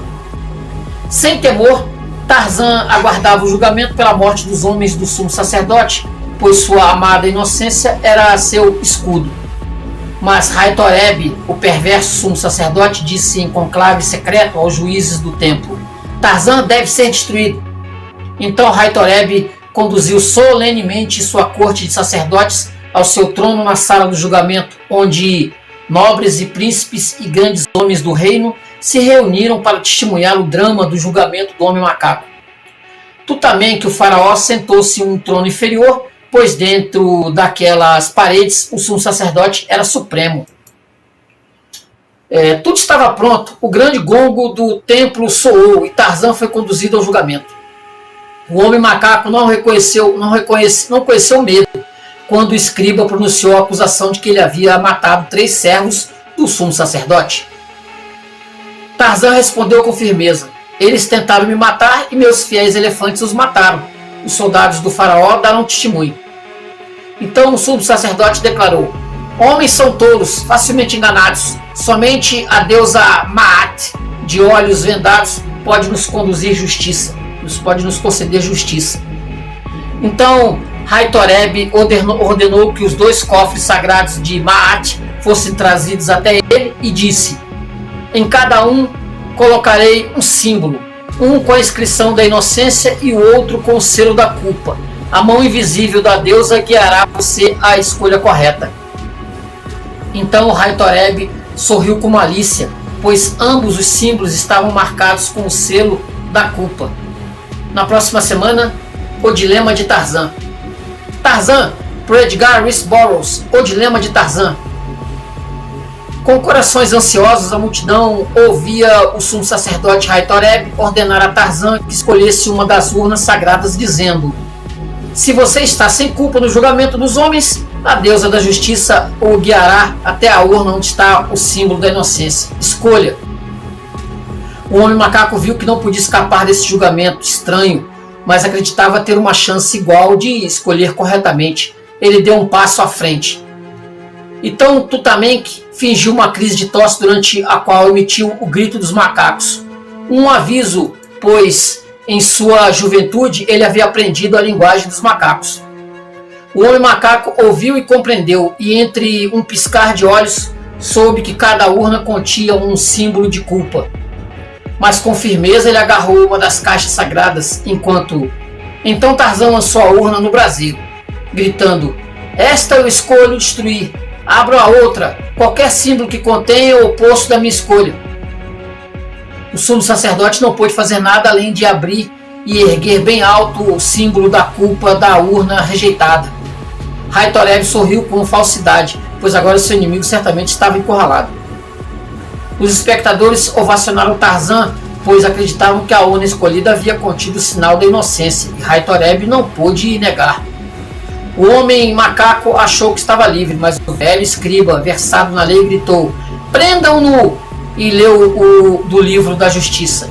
Sem temor, Tarzan aguardava o julgamento pela morte dos homens do sumo sacerdote, pois sua amada inocência era seu escudo. Mas Haitoreb, o perverso sumo sacerdote, disse em conclave secreto aos juízes do templo: "Tarzan deve ser destruído." Então Haitoreb conduziu solenemente sua corte de sacerdotes ao seu trono na sala do julgamento, onde nobres e príncipes e grandes homens do reino se reuniram para testemunhar o drama do julgamento do homem macaco. Tutamenque, o faraó, sentou-se em um trono inferior, pois dentro daquelas paredes o sumo sacerdote era supremo. Tudo estava pronto, o grande gongo do templo soou e Tarzan foi conduzido ao julgamento. O homem macaco não conheceu medo quando o escriba pronunciou a acusação de que ele havia matado 3 servos do sumo sacerdote. Tarzan respondeu com firmeza: "Eles tentaram me matar e meus fiéis elefantes os mataram. Os soldados do faraó deram testemunho." Então o sumo sacerdote declarou: "Homens são tolos, facilmente enganados. Somente a deusa Maat, de olhos vendados, pode nos conceder justiça. Então Haitoreb ordenou que os 2 cofres sagrados de Maat fossem trazidos até ele e disse: "Em cada um colocarei um símbolo, um com a inscrição da inocência e o outro com o selo da culpa. A mão invisível da deusa guiará você à escolha correta." Então Haitoreb sorriu com malícia, pois ambos os símbolos estavam marcados com o selo da culpa. Na próxima semana, o dilema de Tarzan. Tarzan, por Edgar Rice Burroughs. O dilema de Tarzan. Com corações ansiosos, a multidão ouvia o sumo sacerdote Haitoreb ordenar a Tarzan que escolhesse uma das urnas sagradas, dizendo: "Se você está sem culpa no julgamento dos homens, a deusa da justiça o guiará até a urna onde está o símbolo da inocência. Escolha." O homem macaco viu que não podia escapar desse julgamento estranho, mas acreditava ter uma chance igual de escolher corretamente. Ele deu um passo à frente. Então Tutamenque fingiu uma crise de tosse, durante a qual emitiu o grito dos macacos. Um aviso, pois em sua juventude ele havia aprendido a linguagem dos macacos. O homem macaco ouviu e compreendeu, e entre um piscar de olhos soube que cada urna continha um símbolo de culpa. Mas com firmeza ele agarrou uma das caixas sagradas, Então Tarzan lançou a urna no braseiro, gritando: "Esta eu escolho destruir. Abro a outra. Qualquer símbolo que contenha o oposto da minha escolha." O sumo sacerdote não pôde fazer nada além de abrir e erguer bem alto o símbolo da culpa da urna rejeitada. Haitoreb sorriu com falsidade, pois agora seu inimigo certamente estava encurralado. Os espectadores ovacionaram Tarzan, pois acreditavam que a urna escolhida havia contido o sinal da inocência, e Hathoreb não pôde negar. O homem macaco achou que estava livre, mas o velho escriba, versado na lei, gritou: "Prendam-no!" e leu do livro da justiça.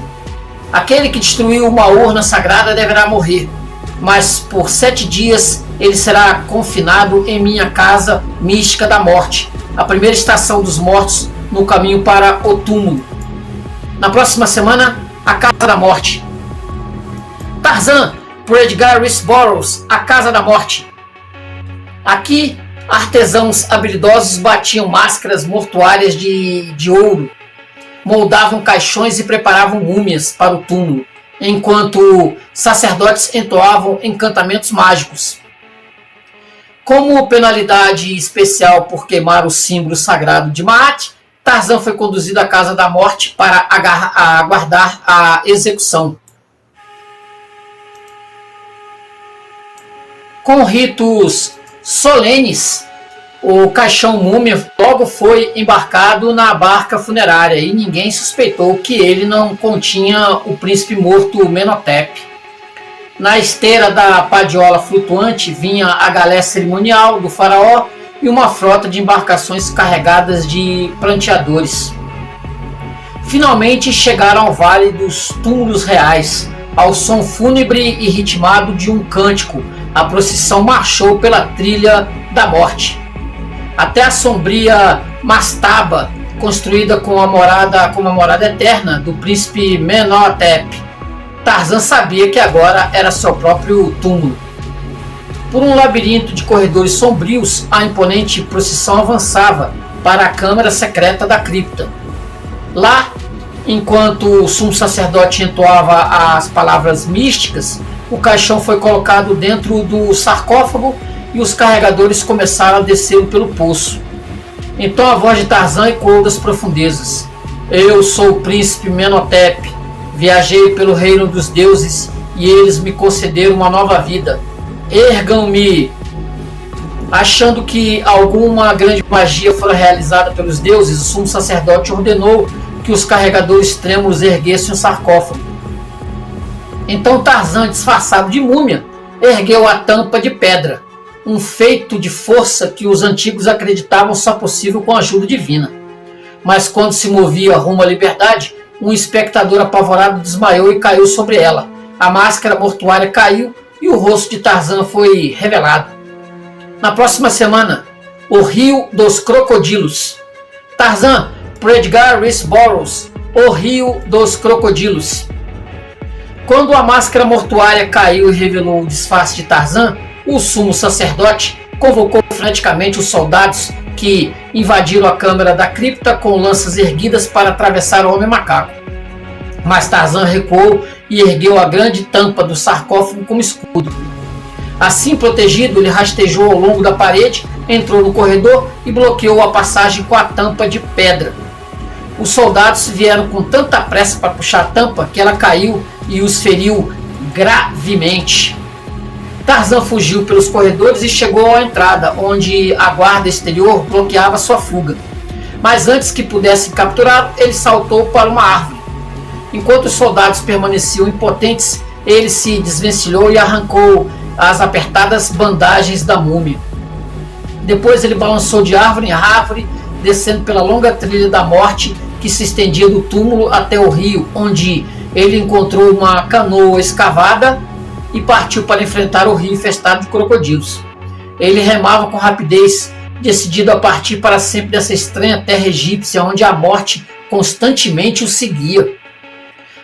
Aquele que destruiu uma urna sagrada deverá morrer, mas por 7 dias ele será confinado em minha casa mística da morte, a primeira estação dos mortos no caminho para o túmulo. Na próxima semana, a Casa da Morte. Tarzan, por Edgar Rice Burroughs, A Casa da Morte. Aqui, artesãos habilidosos batiam máscaras mortuárias de ouro, moldavam caixões e preparavam múmias para o túmulo, enquanto sacerdotes entoavam encantamentos mágicos. Como penalidade especial por queimar o símbolo sagrado de Maat, Tarzan foi conduzido à Casa da Morte para aguardar a execução. Com ritos solenes, o caixão múmia logo foi embarcado na barca funerária e ninguém suspeitou que ele não continha o príncipe morto Menhotep. Na esteira da padiola flutuante vinha a galé cerimonial do faraó e uma frota de embarcações carregadas de pranteadores. Finalmente chegaram ao Vale dos Túmulos Reais. Ao som fúnebre e ritmado de um cântico, a procissão marchou pela trilha da morte, até a sombria mastaba, construída com a morada eterna do príncipe Menhotep. Tarzan sabia que agora era seu próprio túmulo. Por um labirinto de corredores sombrios, a imponente procissão avançava para a câmara secreta da cripta. Lá, enquanto o sumo sacerdote entoava as palavras místicas, o caixão foi colocado dentro do sarcófago e os carregadores começaram a descer pelo poço. Então a voz de Tarzan ecoou das profundezas: "Eu sou o príncipe Menhotep. Viajei pelo reino dos deuses e eles me concederam uma nova vida. Ergam-me!" Achando que alguma grande magia fora realizada pelos deuses, o sumo sacerdote ordenou que os carregadores trêmulos erguessem o sarcófago. Então Tarzan, disfarçado de múmia, ergueu a tampa de pedra, um feito de força que os antigos acreditavam só possível com a ajuda divina. Mas quando se movia rumo à liberdade, um espectador apavorado desmaiou e caiu sobre ela. A máscara mortuária caiu e o rosto de Tarzan foi revelado. Na próxima semana, o Rio dos Crocodilos. Tarzan, por Edgar Rice Burroughs, O Rio dos Crocodilos. Quando a máscara mortuária caiu e revelou o disfarce de Tarzan, o sumo sacerdote convocou freneticamente os soldados que invadiram a câmara da cripta com lanças erguidas para atravessar o homem macaco. Mas Tarzan recuou e ergueu a grande tampa do sarcófago como escudo. Assim protegido, ele rastejou ao longo da parede, entrou no corredor e bloqueou a passagem com a tampa de pedra. Os soldados vieram com tanta pressa para puxar a tampa que ela caiu e os feriu gravemente. Tarzan fugiu pelos corredores e chegou à entrada, onde a guarda exterior bloqueava sua fuga. Mas antes que pudessem capturá-lo, ele saltou para uma árvore. Enquanto os soldados permaneciam impotentes, ele se desvencilhou e arrancou as apertadas bandagens da múmia. Depois ele balançou de árvore em árvore, descendo pela longa trilha da morte que se estendia do túmulo até o rio, onde ele encontrou uma canoa escavada e partiu para enfrentar o rio infestado de crocodilos. Ele remava com rapidez, decidido a partir para sempre dessa estranha terra egípcia onde a morte constantemente o seguia.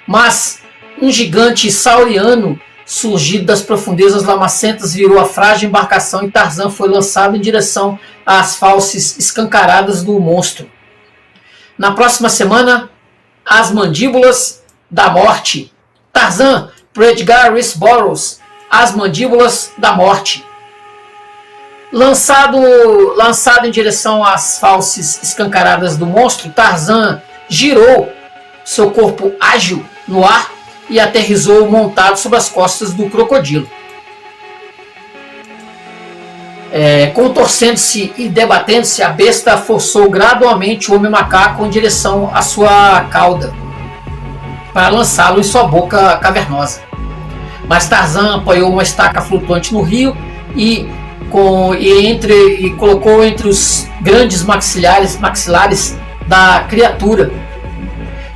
Mas um gigante sauriano surgido das profundezas lamacentas virou a frágil embarcação e Tarzan foi lançado em direção às fauces escancaradas do monstro. Na próxima semana, As Mandíbulas da Morte. Tarzan, por Edgar Rice Burroughs, As Mandíbulas da Morte. Lançado em direção às fauces escancaradas do monstro, Tarzan girou seu corpo ágil no ar e aterrissou montado sobre as costas do crocodilo. Contorcendo-se e debatendo-se, a besta forçou gradualmente o homem macaco em direção à sua cauda. para lançá-lo em sua boca cavernosa. Mas Tarzan apoiou uma estaca flutuante no rio e colocou entre os grandes maxilares da criatura.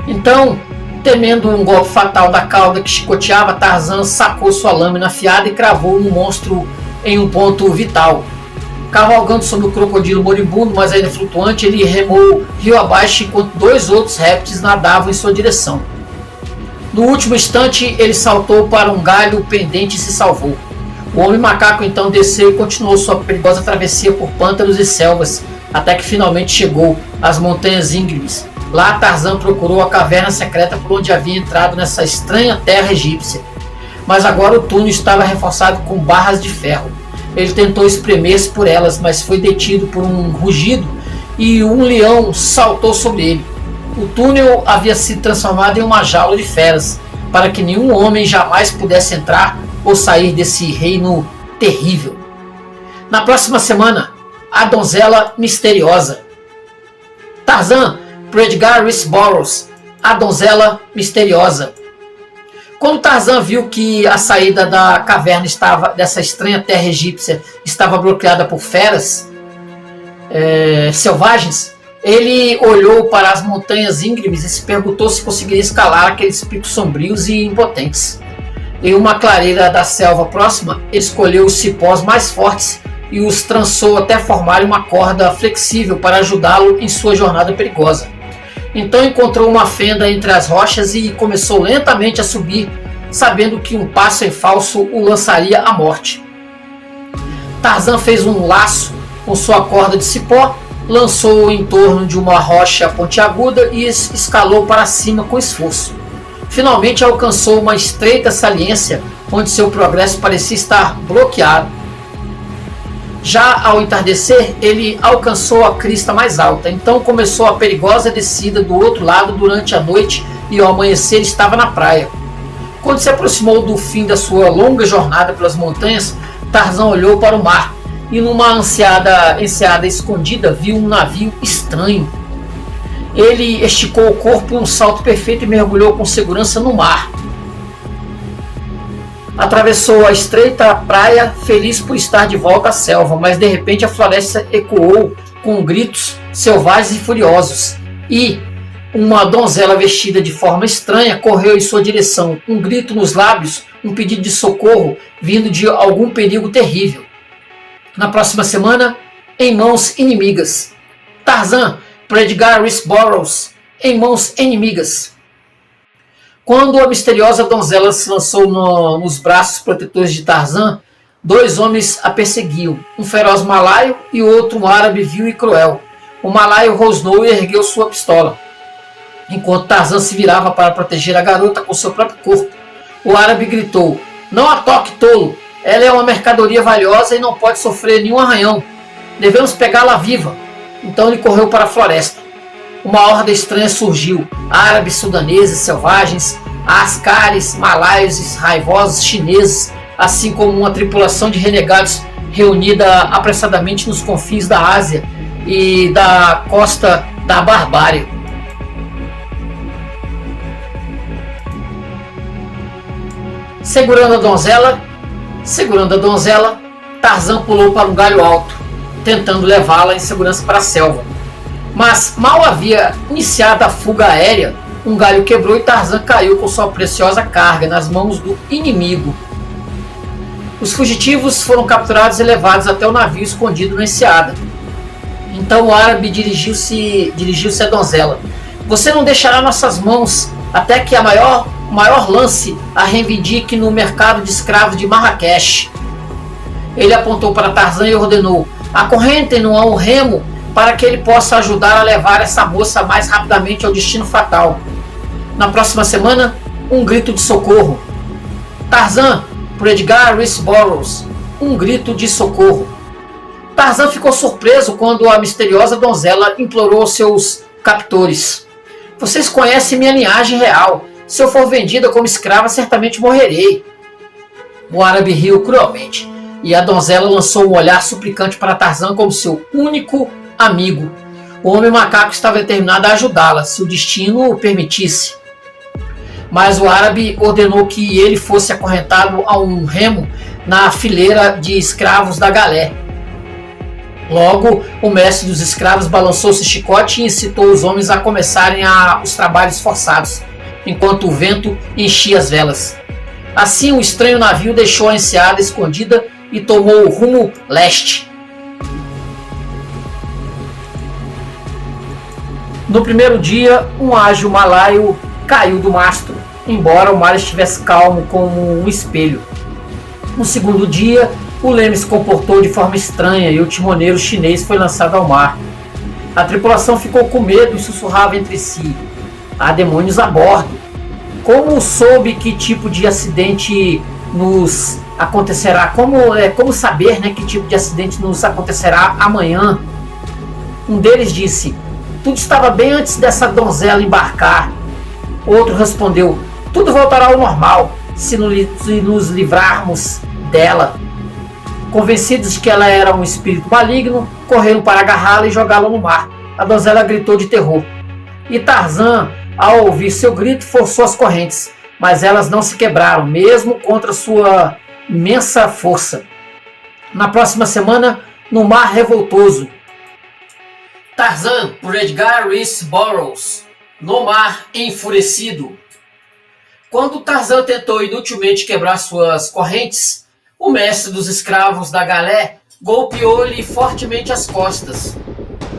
Então, temendo um golpe fatal da cauda que chicoteava, Tarzan sacou sua lâmina afiada e cravou no monstro em um ponto vital. Cavalgando sobre o crocodilo moribundo, mas ainda flutuante, ele remou rio abaixo enquanto dois outros répteis nadavam em sua direção. No último instante, ele saltou para um galho pendente e se salvou. O homem macaco então desceu e continuou sua perigosa travessia por pântanos e selvas, até que finalmente chegou às montanhas íngremes. Lá Tarzan procurou a caverna secreta por onde havia entrado nessa estranha terra egípcia. Mas agora o túnel estava reforçado com barras de ferro. Ele tentou espremer-se por elas, mas foi detido por um rugido e um leão saltou sobre ele. O túnel havia sido transformado em uma jaula de feras, para que nenhum homem jamais pudesse entrar ou sair desse reino terrível. Na próxima semana, a donzela misteriosa. Tarzan, por Edgar Rice Burroughs, a donzela misteriosa. Quando Tarzan viu que a saída da caverna dessa estranha terra egípcia estava bloqueada por feras selvagens, ele olhou para as montanhas íngremes e se perguntou se conseguiria escalar aqueles picos sombrios e impotentes. Em uma clareira da selva próxima, ele escolheu os cipós mais fortes e os trançou até formarem uma corda flexível para ajudá-lo em sua jornada perigosa. Então encontrou uma fenda entre as rochas e começou lentamente a subir, sabendo que um passo em falso o lançaria à morte. Tarzan fez um laço com sua corda de cipó, lançou-o em torno de uma rocha pontiaguda e escalou para cima com esforço. Finalmente alcançou uma estreita saliência onde seu progresso parecia estar bloqueado. Já ao entardecer, ele alcançou a crista mais alta, então começou a perigosa descida do outro lado durante a noite e ao amanhecer estava na praia. Quando se aproximou do fim da sua longa jornada pelas montanhas, Tarzan olhou para o mar e numa enseada escondida viu um navio estranho. Ele esticou o corpo em um salto perfeito e mergulhou com segurança no mar. Atravessou a estreita praia, feliz por estar de volta à selva, mas de repente a floresta ecoou com gritos selvagens e furiosos, e uma donzela vestida de forma estranha correu em sua direção, um grito nos lábios, um pedido de socorro vindo de algum perigo terrível. Na próxima semana, Em Mãos Inimigas. Tarzan, por Edgar Rice Burroughs, Em Mãos Inimigas. Quando a misteriosa donzela se lançou nos braços protetores de Tarzan, dois homens a perseguiam, um feroz malaio e outro um árabe vil e cruel. O malaio rosnou e ergueu sua pistola, enquanto Tarzan se virava para proteger a garota com seu próprio corpo. O árabe gritou: "Não a toque, tolo! Ela é uma mercadoria valiosa e não pode sofrer nenhum arranhão. Devemos pegá-la viva." Então ele correu para a floresta. Uma horda estranha surgiu: árabes, sudaneses, selvagens, ascaris, malaios e raivosos chineses, assim como uma tripulação de renegados reunida apressadamente nos confins da Ásia e da costa da barbárie. Segurando a donzela, Tarzan pulou para um galho alto, tentando levá-la em segurança para a selva. Mas mal havia iniciado a fuga aérea, um galho quebrou e Tarzan caiu com sua preciosa carga nas mãos do inimigo. Os fugitivos foram capturados e levados até o navio escondido na enseada. Então o árabe dirigiu-se à donzela: "Você não deixará nossas mãos até que o maior lance a reivindique no mercado de escravos de Marrakech." Ele apontou para Tarzan e ordenou: "Acorrentem-no a um remo para que ele possa ajudar a levar essa moça mais rapidamente ao destino fatal." Na próxima semana, um grito de socorro. Tarzan, por Edgar Rice Burroughs, um grito de socorro. Tarzan ficou surpreso quando a misteriosa donzela implorou aos seus captores: "Vocês conhecem minha linhagem real. Se eu for vendida como escrava, certamente morrerei." O árabe riu cruelmente e a donzela lançou um olhar suplicante para Tarzan como seu único amigo. O homem macaco estava determinado a ajudá-la, se o destino o permitisse. mas o árabe ordenou que ele fosse acorrentado a um remo na fileira de escravos da galé. Logo, o mestre dos escravos balançou seu chicote e incitou os homens a começarem os trabalhos forçados, enquanto o vento enchia as velas. Assim, o estranho navio deixou a enseada escondida e tomou o rumo leste. No primeiro dia, um ágil malaio caiu do mastro, embora o mar estivesse calmo como um espelho. No segundo dia, o leme se comportou de forma estranha e o timoneiro chinês foi lançado ao mar. A tripulação ficou com medo e sussurrava entre si: há demônios a bordo. Como soube que tipo de acidente nos acontecerá? Como saber, né, que tipo de acidente nos acontecerá amanhã? Um deles disse: tudo estava bem antes dessa donzela embarcar. Outro respondeu: tudo voltará ao normal se nos livrarmos dela. Convencidos de que ela era um espírito maligno, correram para agarrá-la e jogá-la no mar. A donzela gritou de terror. E Tarzan, ao ouvir seu grito, forçou as correntes, mas elas não se quebraram, mesmo contra sua imensa força. Na próxima semana, no Mar Revoltoso. Tarzan, por Edgar Rice Burroughs. No Mar Enfurecido. Quando Tarzan tentou inutilmente quebrar suas correntes, o mestre dos escravos da galé golpeou-lhe fortemente as costas.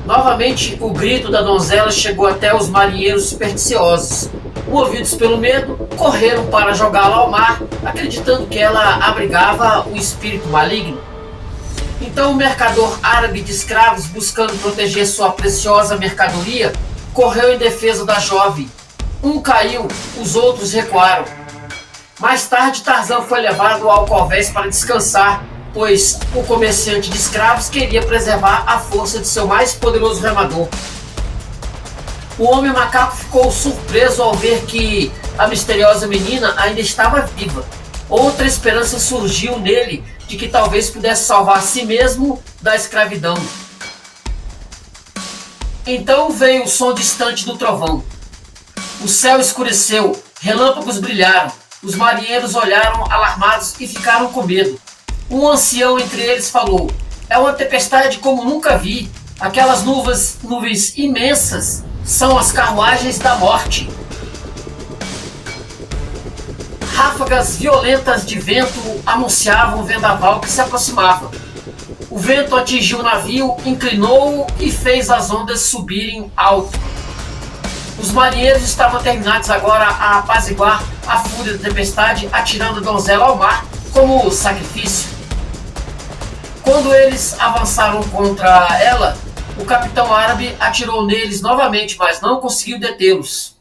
Novamente, o grito da donzela chegou até os marinheiros supersticiosos. Movidos pelo medo, correram para jogá-la ao mar, acreditando que ela abrigava um espírito maligno. Então o mercador árabe de escravos, buscando proteger sua preciosa mercadoria, correu em defesa da jovem. Um caiu, os outros recuaram. Mais tarde, Tarzan foi levado ao Alcovés para descansar, pois o comerciante de escravos queria preservar a força de seu mais poderoso remador. O homem macaco ficou surpreso ao ver que a misteriosa menina ainda estava viva. Outra esperança surgiu nele de que talvez pudesse salvar a si mesmo da escravidão. Então veio o som distante do trovão. O céu escureceu, relâmpagos brilharam, os marinheiros olharam alarmados e ficaram com medo. Um ancião entre eles falou: é uma tempestade como nunca vi. Aquelas nuvens imensas são as carruagens da morte. Ráfagas violentas de vento anunciavam o vendaval que se aproximava. O vento atingiu o navio, inclinou-o e fez as ondas subirem alto. Os marinheiros estavam determinados agora a apaziguar a fúria da tempestade, atirando a donzela ao mar como sacrifício. Quando eles avançaram contra ela, o capitão árabe atirou neles novamente, mas não conseguiu detê-los.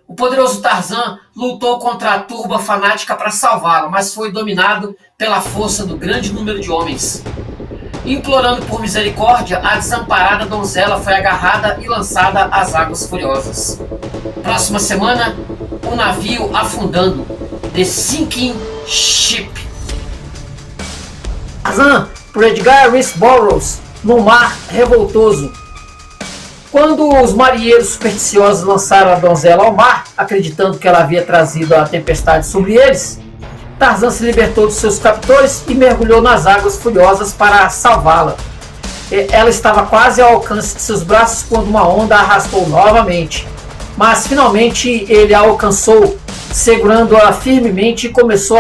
O poderoso Tarzan lutou contra a turba fanática para salvá-la, mas foi dominado pela força do grande número de homens. Implorando por misericórdia, a desamparada donzela foi agarrada e lançada às águas furiosas. Próxima semana, o navio afundando. The Sinking Ship. Tarzan, por Edgar Rice Burroughs. No Mar Revoltoso. Quando os marinheiros supersticiosos lançaram a donzela ao mar, acreditando que ela havia trazido a tempestade sobre eles, Tarzan se libertou dos seus captores e mergulhou nas águas furiosas para salvá-la. Ela estava quase ao alcance de seus braços quando uma onda a arrastou novamente. Mas finalmente ele a alcançou, segurando-a firmemente, e começou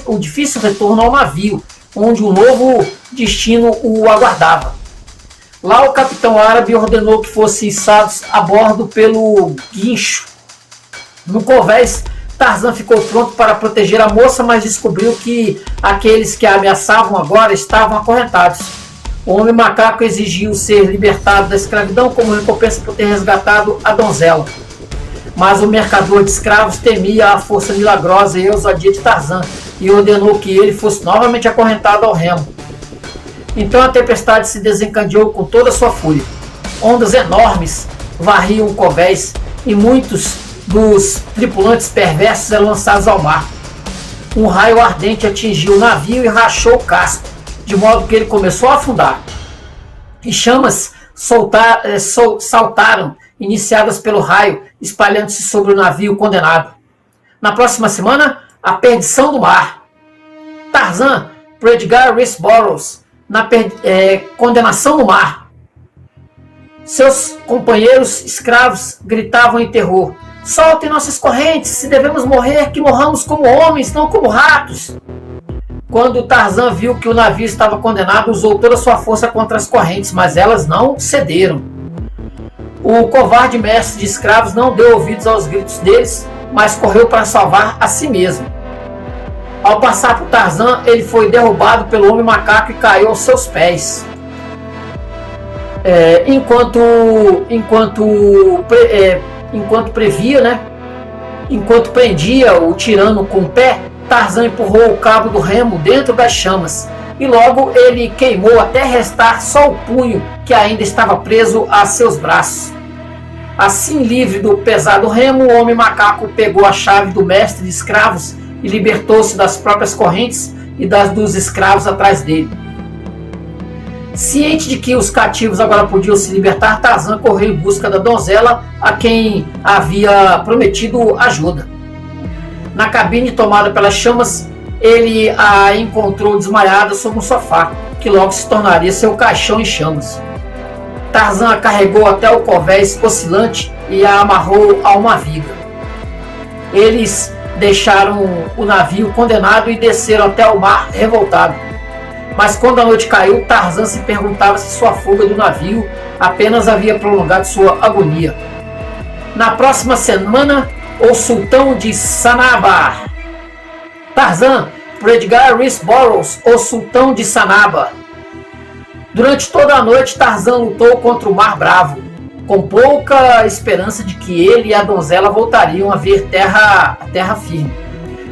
o difícil retorno ao navio, onde um novo destino o aguardava. Lá o capitão árabe ordenou que fossem içados a bordo pelo guincho. No convés, Tarzan ficou pronto para proteger a moça, mas descobriu que aqueles que a ameaçavam agora estavam acorrentados. O homem macaco exigiu ser libertado da escravidão como recompensa por ter resgatado a donzela. Mas o mercador de escravos temia a força milagrosa e ousadia de Tarzan e ordenou que ele fosse novamente acorrentado ao remo. Então a tempestade se desencadeou com toda a sua fúria. Ondas enormes varriam o convés e muitos dos tripulantes perversos eram lançados ao mar. Um raio ardente atingiu o navio e rachou o casco, de modo que ele começou a afundar. E chamas saltaram iniciadas pelo raio, espalhando-se sobre o navio condenado. Na próxima semana, a perdição do mar. Tarzan, por Edgar Rice Burroughs, na condenação no mar. Seus companheiros escravos gritavam em terror: soltem nossas correntes, se devemos morrer, que morramos como homens, não como ratos. Quando Tarzan viu que o navio estava condenado, usou toda a sua força contra as correntes, mas elas não cederam. O covarde mestre de escravos não deu ouvidos aos gritos deles, mas correu para salvar a si mesmo. Ao passar por Tarzan, ele foi derrubado pelo homem macaco e caiu aos seus pés. Enquanto prendia o tirano com o pé, Tarzan empurrou o cabo do remo dentro das chamas, e logo ele queimou até restar só o punho que ainda estava preso a seus braços. Assim, livre do pesado remo, o homem macaco pegou a chave do mestre de escravos e libertou-se das próprias correntes e das dos escravos atrás dele. Ciente de que os cativos agora podiam se libertar, Tarzan correu em busca da donzela a quem havia prometido ajuda. Na cabine tomada pelas chamas, ele a encontrou desmaiada sobre um sofá, que logo se tornaria seu caixão em chamas. Tarzan a carregou até o covés oscilante e a amarrou a uma viga. Eles deixaram o navio condenado e desceram até o mar revoltado. Mas quando a noite caiu, Tarzan se perguntava se sua fuga do navio apenas havia prolongado sua agonia. Na próxima semana, o Sultão de Sanaba. Tarzan, por Edgar Rice Burroughs, o Sultão de Sanaba. Durante toda a noite, Tarzan lutou contra o Mar Bravo, com pouca esperança de que ele e a donzela voltariam a ver terra firme.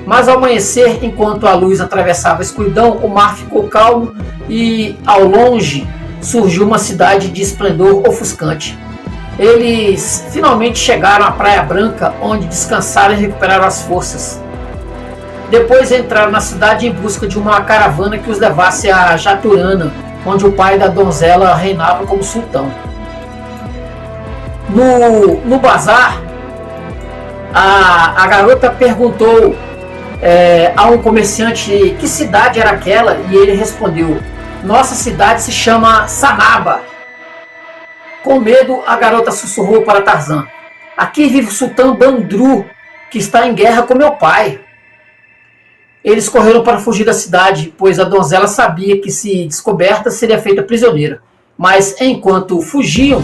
Mas ao amanhecer, enquanto a luz atravessava a escuridão, o mar ficou calmo e, ao longe, surgiu uma cidade de esplendor ofuscante. Eles finalmente chegaram à Praia Branca, onde descansaram e recuperaram as forças. Depois entraram na cidade em busca de uma caravana que os levasse a Jaturana, onde o pai da donzela reinava como sultão. No bazar, a garota perguntou a um comerciante que cidade era aquela, e ele respondeu: nossa cidade se chama Sanaba. Com medo, a garota sussurrou para Tarzan: aqui vive o sultão Bandru, que está em guerra com meu pai. Eles correram para fugir da cidade, pois a donzela sabia que, se descoberta, seria feita prisioneira. Mas enquanto fugiam,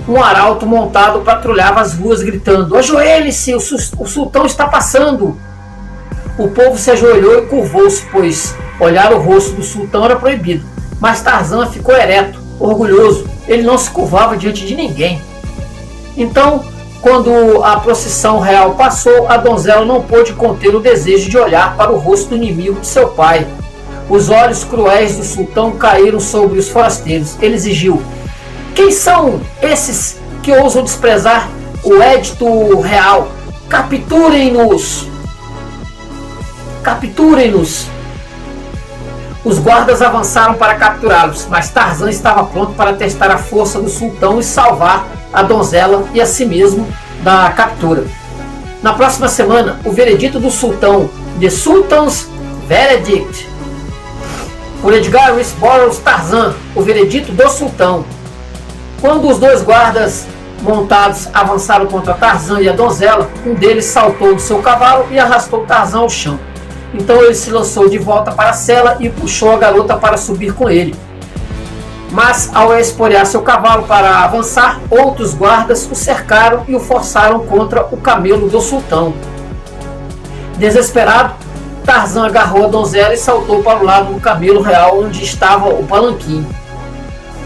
um arauto montado patrulhava as ruas gritando: ajoelhe-se, o sultão está passando. O povo se ajoelhou e curvou-se, pois olhar o rosto do sultão era proibido. Mas Tarzan ficou ereto, orgulhoso. Ele não se curvava diante de ninguém. Então, quando a procissão real passou, a donzela não pôde conter o desejo de olhar para o rosto do inimigo de seu pai. Os olhos cruéis do sultão caíram sobre os forasteiros. Ele exigiu: quem são esses que ousam desprezar o édito real? Capturem-nos! Capturem-nos! Os guardas avançaram para capturá-los, mas Tarzan estava pronto para testar a força do sultão e salvar a donzela e a si mesmo da captura. Na próxima semana, o veredito do sultão, The Sultan's Verdict, por Edgar Rice Burroughs. Tarzan, o veredito do sultão. Quando os dois guardas montados avançaram contra Tarzan e a donzela, um deles saltou do seu cavalo e arrastou Tarzan ao chão. Então ele se lançou de volta para a cela e puxou a garota para subir com ele. Mas ao esporear seu cavalo para avançar, outros guardas o cercaram e o forçaram contra o camelo do sultão. Desesperado, Tarzan agarrou a donzela e saltou para o lado do camelo real onde estava o palanquim.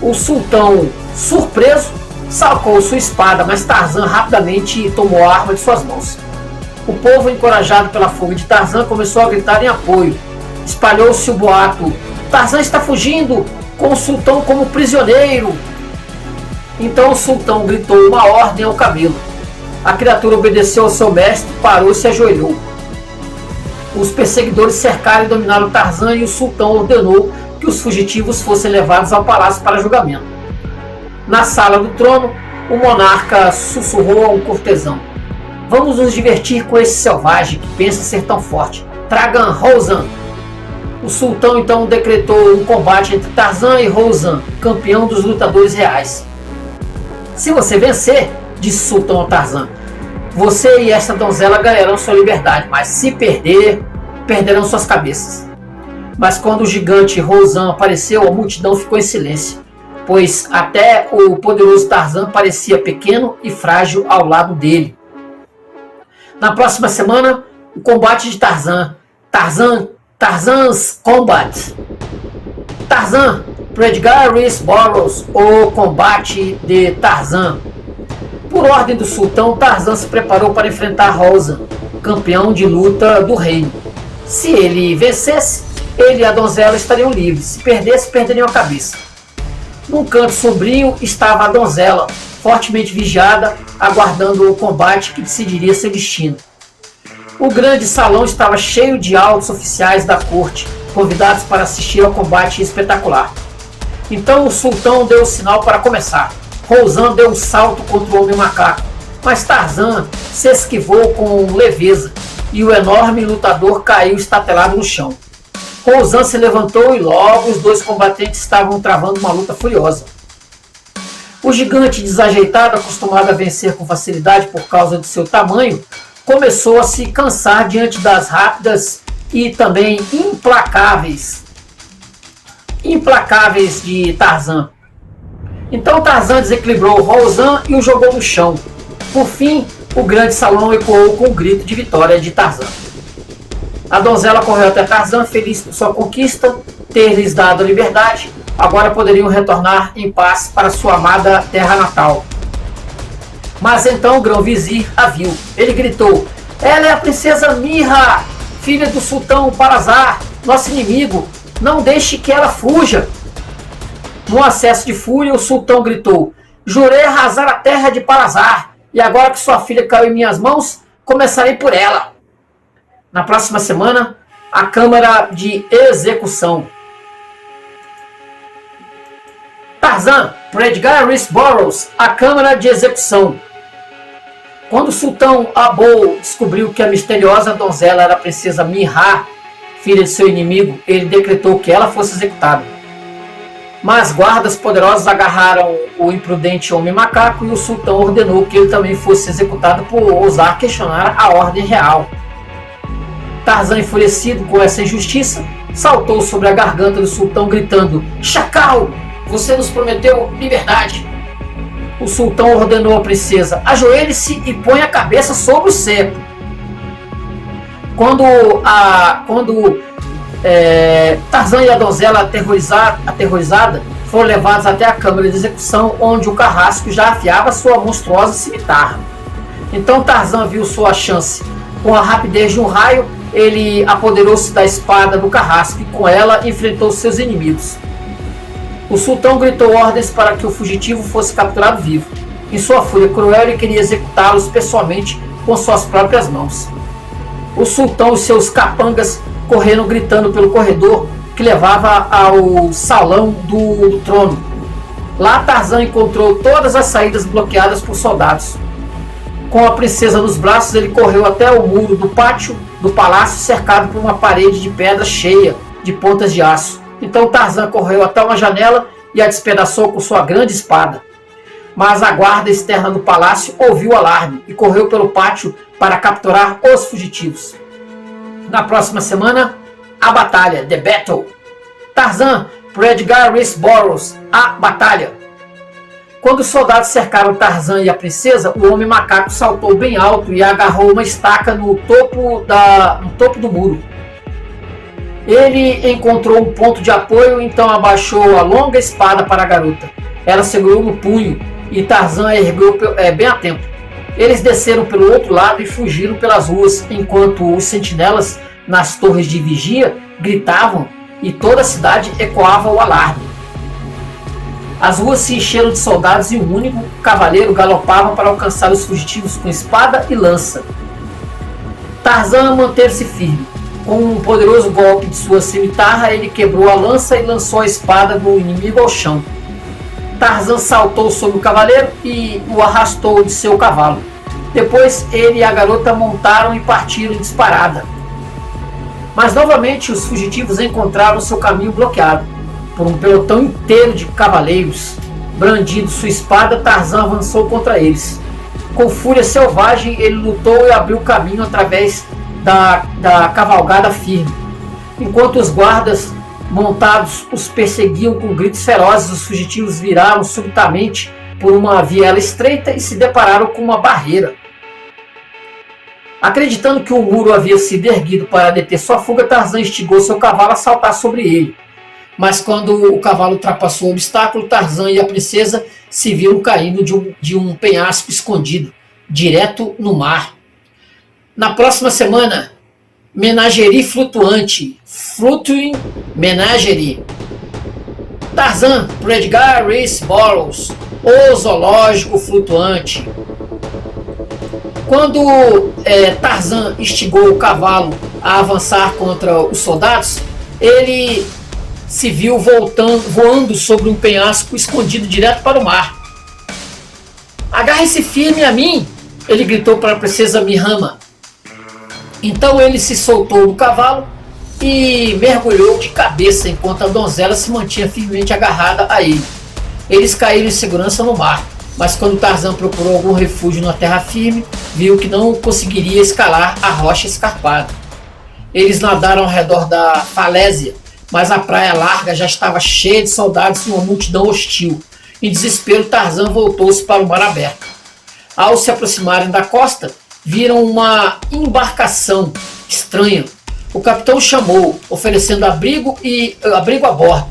O sultão, surpreso, sacou sua espada, mas Tarzan rapidamente tomou a arma de suas mãos. O povo, encorajado pela fuga de Tarzan, começou a gritar em apoio. Espalhou-se o boato: Tarzan está fugindo, com o sultão como prisioneiro. Então o sultão gritou uma ordem ao camelo. A criatura obedeceu ao seu mestre, parou e se ajoelhou. Os perseguidores cercaram e dominaram Tarzan, e o sultão ordenou que os fugitivos fossem levados ao palácio para julgamento. Na sala do trono, o monarca sussurrou a um cortesão: vamos nos divertir com esse selvagem que pensa ser tão forte. Tragam Rouzan. O sultão então decretou um combate entre Tarzan e Rouzan, campeão dos lutadores reais. Se você vencer, disse o sultão ao Tarzan, você e essa donzela ganharão sua liberdade, mas se perder, perderão suas cabeças. Mas quando o gigante Rouzan apareceu, a multidão ficou em silêncio, pois até o poderoso Tarzan parecia pequeno e frágil ao lado dele. Na próxima semana, o combate de Tarzan. Tarzan's Combat. Tarzan, para Edgar Rice Burroughs, o combate de Tarzan. Por ordem do sultão, Tarzan se preparou para enfrentar Rouzan, campeão de luta do reino. Se ele vencesse, ele e a donzela estariam livres. Se perdesse, perderiam a cabeça. Num canto sombrio estava a donzela, fortemente vigiada, aguardando o combate que decidiria seu destino. O grande salão estava cheio de altos oficiais da corte, convidados para assistir ao combate espetacular. Então o sultão deu o sinal para começar. Rouzan deu um salto contra o homem macaco, mas Tarzan se esquivou com leveza e o enorme lutador caiu estatelado no chão. Rouzan se levantou e logo os dois combatentes estavam travando uma luta furiosa. O gigante desajeitado, acostumado a vencer com facilidade por causa de seu tamanho, começou a se cansar diante das rápidas e também implacáveis de Tarzan. Então Tarzan desequilibrou Rouzan e o jogou no chão. Por fim, o grande salão ecoou com o grito de vitória de Tarzan. A donzela correu até Tarzan, feliz por sua conquista, ter lhes dado a liberdade. Agora poderiam retornar em paz para sua amada terra natal. Mas então o grão-vizir a viu. Ele gritou: ela é a princesa Mihra, filha do sultão Parazar, nosso inimigo. Não deixe que ela fuja. Num acesso de fúria, o sultão gritou: jurei arrasar a terra de Parazar, e agora que sua filha caiu em minhas mãos, começarei por ela. Na próxima semana, a Câmara de Execução. Tarzan, por Edgar Rice Burroughs, a Câmara de Execução. Quando o sultão Abou descobriu que a misteriosa donzela era a princesa Mihra, filha de seu inimigo, ele decretou que ela fosse executada. Mas guardas poderosos agarraram o imprudente homem macaco e o sultão ordenou que ele também fosse executado por ousar questionar a ordem real. Tarzan, enfurecido com essa injustiça, saltou sobre a garganta do sultão gritando: chacal, você nos prometeu liberdade. O sultão ordenou à princesa: ajoelhe-se e ponha a cabeça sobre o cepo. Quando Tarzan e a donzela aterrorizada foram levados até a câmara de execução, onde o carrasco já afiava sua monstruosa cimitarra. Então Tarzan viu sua chance. Com a rapidez de um raio, ele apoderou-se da espada do carrasco e com ela enfrentou seus inimigos. O sultão gritou ordens para que o fugitivo fosse capturado vivo. Em sua fúria cruel, ele queria executá-los pessoalmente com suas próprias mãos. O sultão e seus capangas correram gritando pelo corredor que levava ao salão do trono. Lá Tarzan encontrou todas as saídas bloqueadas por soldados. Com a princesa nos braços, ele correu até o muro do pátio do palácio, cercado por uma parede de pedra cheia de pontas de aço. Então Tarzan correu até uma janela e a despedaçou com sua grande espada. Mas a guarda externa do palácio ouviu o alarme e correu pelo pátio para capturar os fugitivos. Na próxima semana, a batalha, The Battle. Tarzan, por Edgar Rice Burroughs, a batalha. Quando os soldados cercaram Tarzan e a princesa, o homem macaco saltou bem alto e agarrou uma estaca no topo do muro. Ele encontrou um ponto de apoio, então abaixou a longa espada para a garota. Ela segurou no punho e Tarzan ergueu bem a tempo. Eles desceram pelo outro lado e fugiram pelas ruas, enquanto os sentinelas nas torres de vigia gritavam e toda a cidade ecoava o alarme. As ruas se encheram de soldados e um único cavaleiro galopava para alcançar os fugitivos com espada e lança. Tarzan manteve-se firme. Com um poderoso golpe de sua cimitarra, ele quebrou a lança e lançou a espada do inimigo ao chão. Tarzan saltou sobre o cavaleiro e o arrastou de seu cavalo. Depois ele e a garota montaram e partiram em disparada. Mas novamente os fugitivos encontraram seu caminho bloqueado por um pelotão inteiro de cavaleiros. Brandindo sua espada, Tarzan avançou contra eles. Com fúria selvagem, ele lutou e abriu caminho através da cavalgada firme. Enquanto os guardas montados os perseguiam com gritos ferozes, os fugitivos viraram subitamente por uma viela estreita e se depararam com uma barreira. Acreditando que o muro havia sido erguido para deter sua fuga, Tarzan instigou seu cavalo a saltar sobre ele. Mas quando o cavalo ultrapassou o obstáculo, Tarzan e a princesa se viram caindo de um penhasco escondido, direto no mar. Na próxima semana, Menagerie Flutuante, Floating Menagerie. Tarzan, por Edgar Rice Burroughs, o zoológico flutuante. Quando Tarzan instigou o cavalo a avançar contra os soldados, ele se viu voando sobre um penhasco escondido direto para o mar. "Agarre-se firme a mim!" ele gritou para a princesa Mihama. Então ele se soltou do cavalo e mergulhou de cabeça enquanto a donzela se mantinha firmemente agarrada a ele. Eles caíram em segurança no mar, mas quando Tarzan procurou algum refúgio na terra firme, viu que não conseguiria escalar a rocha escarpada. Eles nadaram ao redor da falésia, mas a praia larga já estava cheia de soldados e uma multidão hostil. Em desespero, Tarzan voltou-se para o mar aberto. Ao se aproximarem da costa, viram uma embarcação estranha. O capitão chamou, oferecendo abrigo a bordo.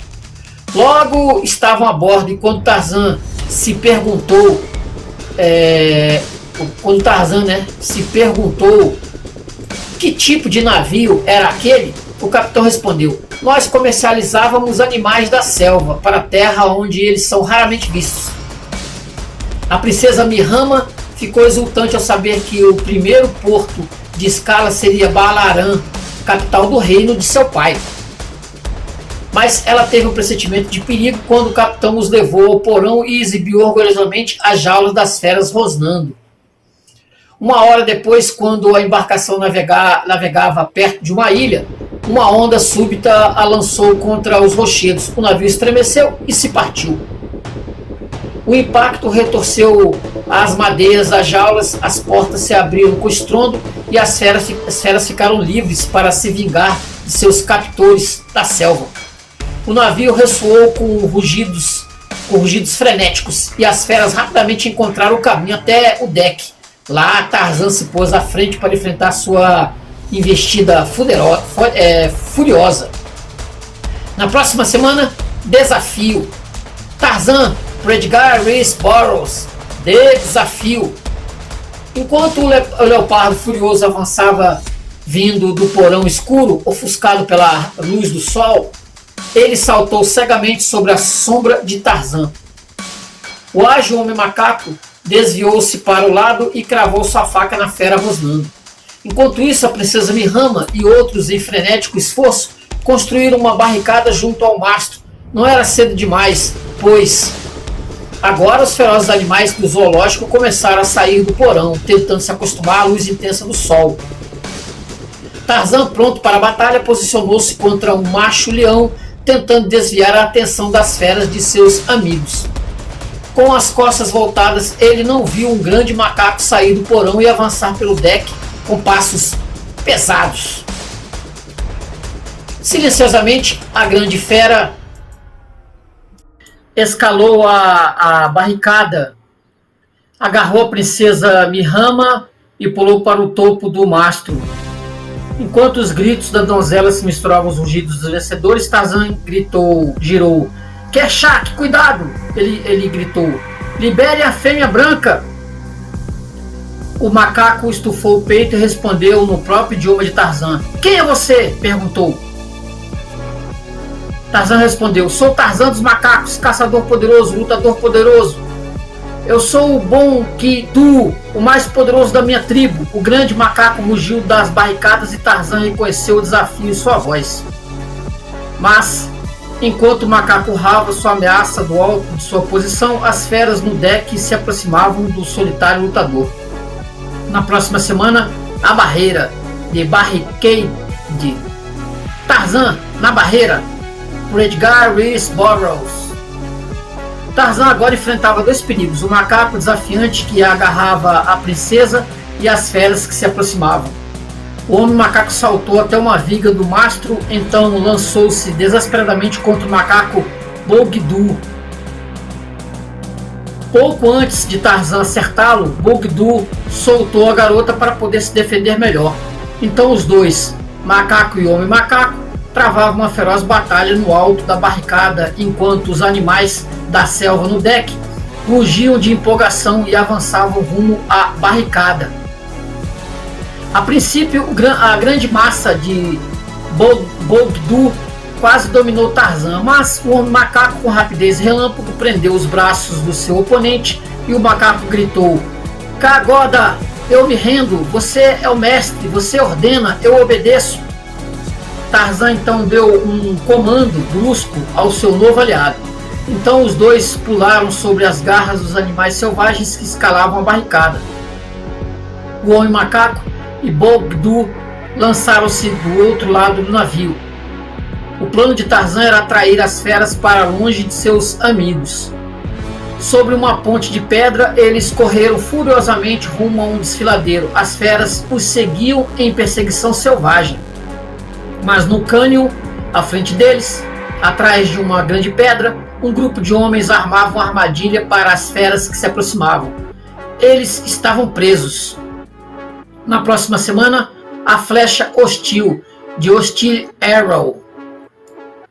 Logo estavam a bordo e quando Tarzan se perguntou que tipo de navio era aquele, o capitão respondeu: "Nós comercializávamos animais da selva para a terra onde eles são raramente vistos." A princesa Mihama ficou exultante ao saber que o primeiro porto de escala seria Balarã, capital do reino de seu pai. Mas ela teve um pressentimento de perigo quando o capitão os levou ao porão e exibiu orgulhosamente as jaulas das feras rosnando. Uma hora depois, quando a embarcação navegava perto de uma ilha, uma onda súbita a lançou contra os rochedos. O navio estremeceu e se partiu. O impacto retorceu as madeiras das jaulas, as portas se abriram com estrondo e as feras ficaram livres para se vingar de seus captores da selva. O navio ressoou com rugidos frenéticos e as feras rapidamente encontraram o caminho até o deck. Lá, Tarzan se pôs à frente para enfrentar sua investida furiosa. Na próxima semana, desafio. Tarzan, por Edgar Rice Burroughs, Desafio. Enquanto o leopardo furioso avançava vindo do porão escuro, ofuscado pela luz do sol, ele saltou cegamente sobre a sombra de Tarzan. O ágil homem macaco desviou-se para o lado e cravou sua faca na fera rosnando. Enquanto isso, a princesa Mihama e outros em frenético esforço construíram uma barricada junto ao mastro. Não era cedo demais, pois agora os ferozes animais do zoológico começaram a sair do porão, tentando se acostumar à luz intensa do sol. Tarzan, pronto para a batalha, posicionou-se contra um macho leão, tentando desviar a atenção das feras de seus amigos. Com as costas voltadas, ele não viu um grande macaco sair do porão e avançar pelo deck com passos pesados. Silenciosamente, a grande fera escalou a barricada, agarrou a princesa Mihama e pulou para o topo do mastro. Enquanto os gritos da donzela se misturavam aos rugidos dos vencedores, Tarzan girou. "Kerchak, cuidado!" Ele gritou. "Libere a fêmea branca!" O macaco estufou o peito e respondeu no próprio idioma de Tarzan. "Quem é você?" perguntou. Tarzan respondeu: "Sou Tarzan dos macacos, caçador poderoso, lutador poderoso. Eu sou o bom que tu, o mais poderoso da minha tribo." O grande macaco rugiu das barricadas e Tarzan reconheceu o desafio em sua voz. Mas Enquanto o macaco urrava sua ameaça do alto de sua posição, as feras no deck se aproximavam do solitário lutador. Na próxima semana, a barreira de Barricade. Tarzan na barreira, por Edgar Rice Burroughs. Tarzan agora enfrentava dois perigos: o macaco desafiante que agarrava a princesa e as feras que se aproximavam. O homem macaco saltou até uma viga do mastro, então lançou-se desesperadamente contra o macaco Bogdu. Pouco antes de Tarzan acertá-lo, Bogdu soltou a garota para poder se defender melhor. Então os dois, macaco e homem macaco, travavam uma feroz batalha no alto da barricada, enquanto os animais da selva no deck rugiam de empolgação e avançavam rumo à barricada. A princípio, a grande massa de Bogdu quase dominou Tarzan, mas o homem macaco, com rapidez relâmpago, prendeu os braços do seu oponente e o macaco gritou: "Kagoda, eu me rendo, você é o mestre, você ordena, eu obedeço." Tarzan então deu um comando brusco ao seu novo aliado. Então os dois pularam sobre as garras dos animais selvagens que escalavam a barricada. O homem macaco e Bogdu lançaram-se do outro lado do navio. O plano de Tarzan era atrair as feras para longe de seus amigos. Sobre uma ponte de pedra, eles correram furiosamente rumo a um desfiladeiro. As feras os seguiam em perseguição selvagem. Mas no cânion, à frente deles, atrás de uma grande pedra, um grupo de homens armava uma armadilha para as feras que se aproximavam. Eles estavam presos. Na próxima semana, a flecha hostil, de Hostile Arrow.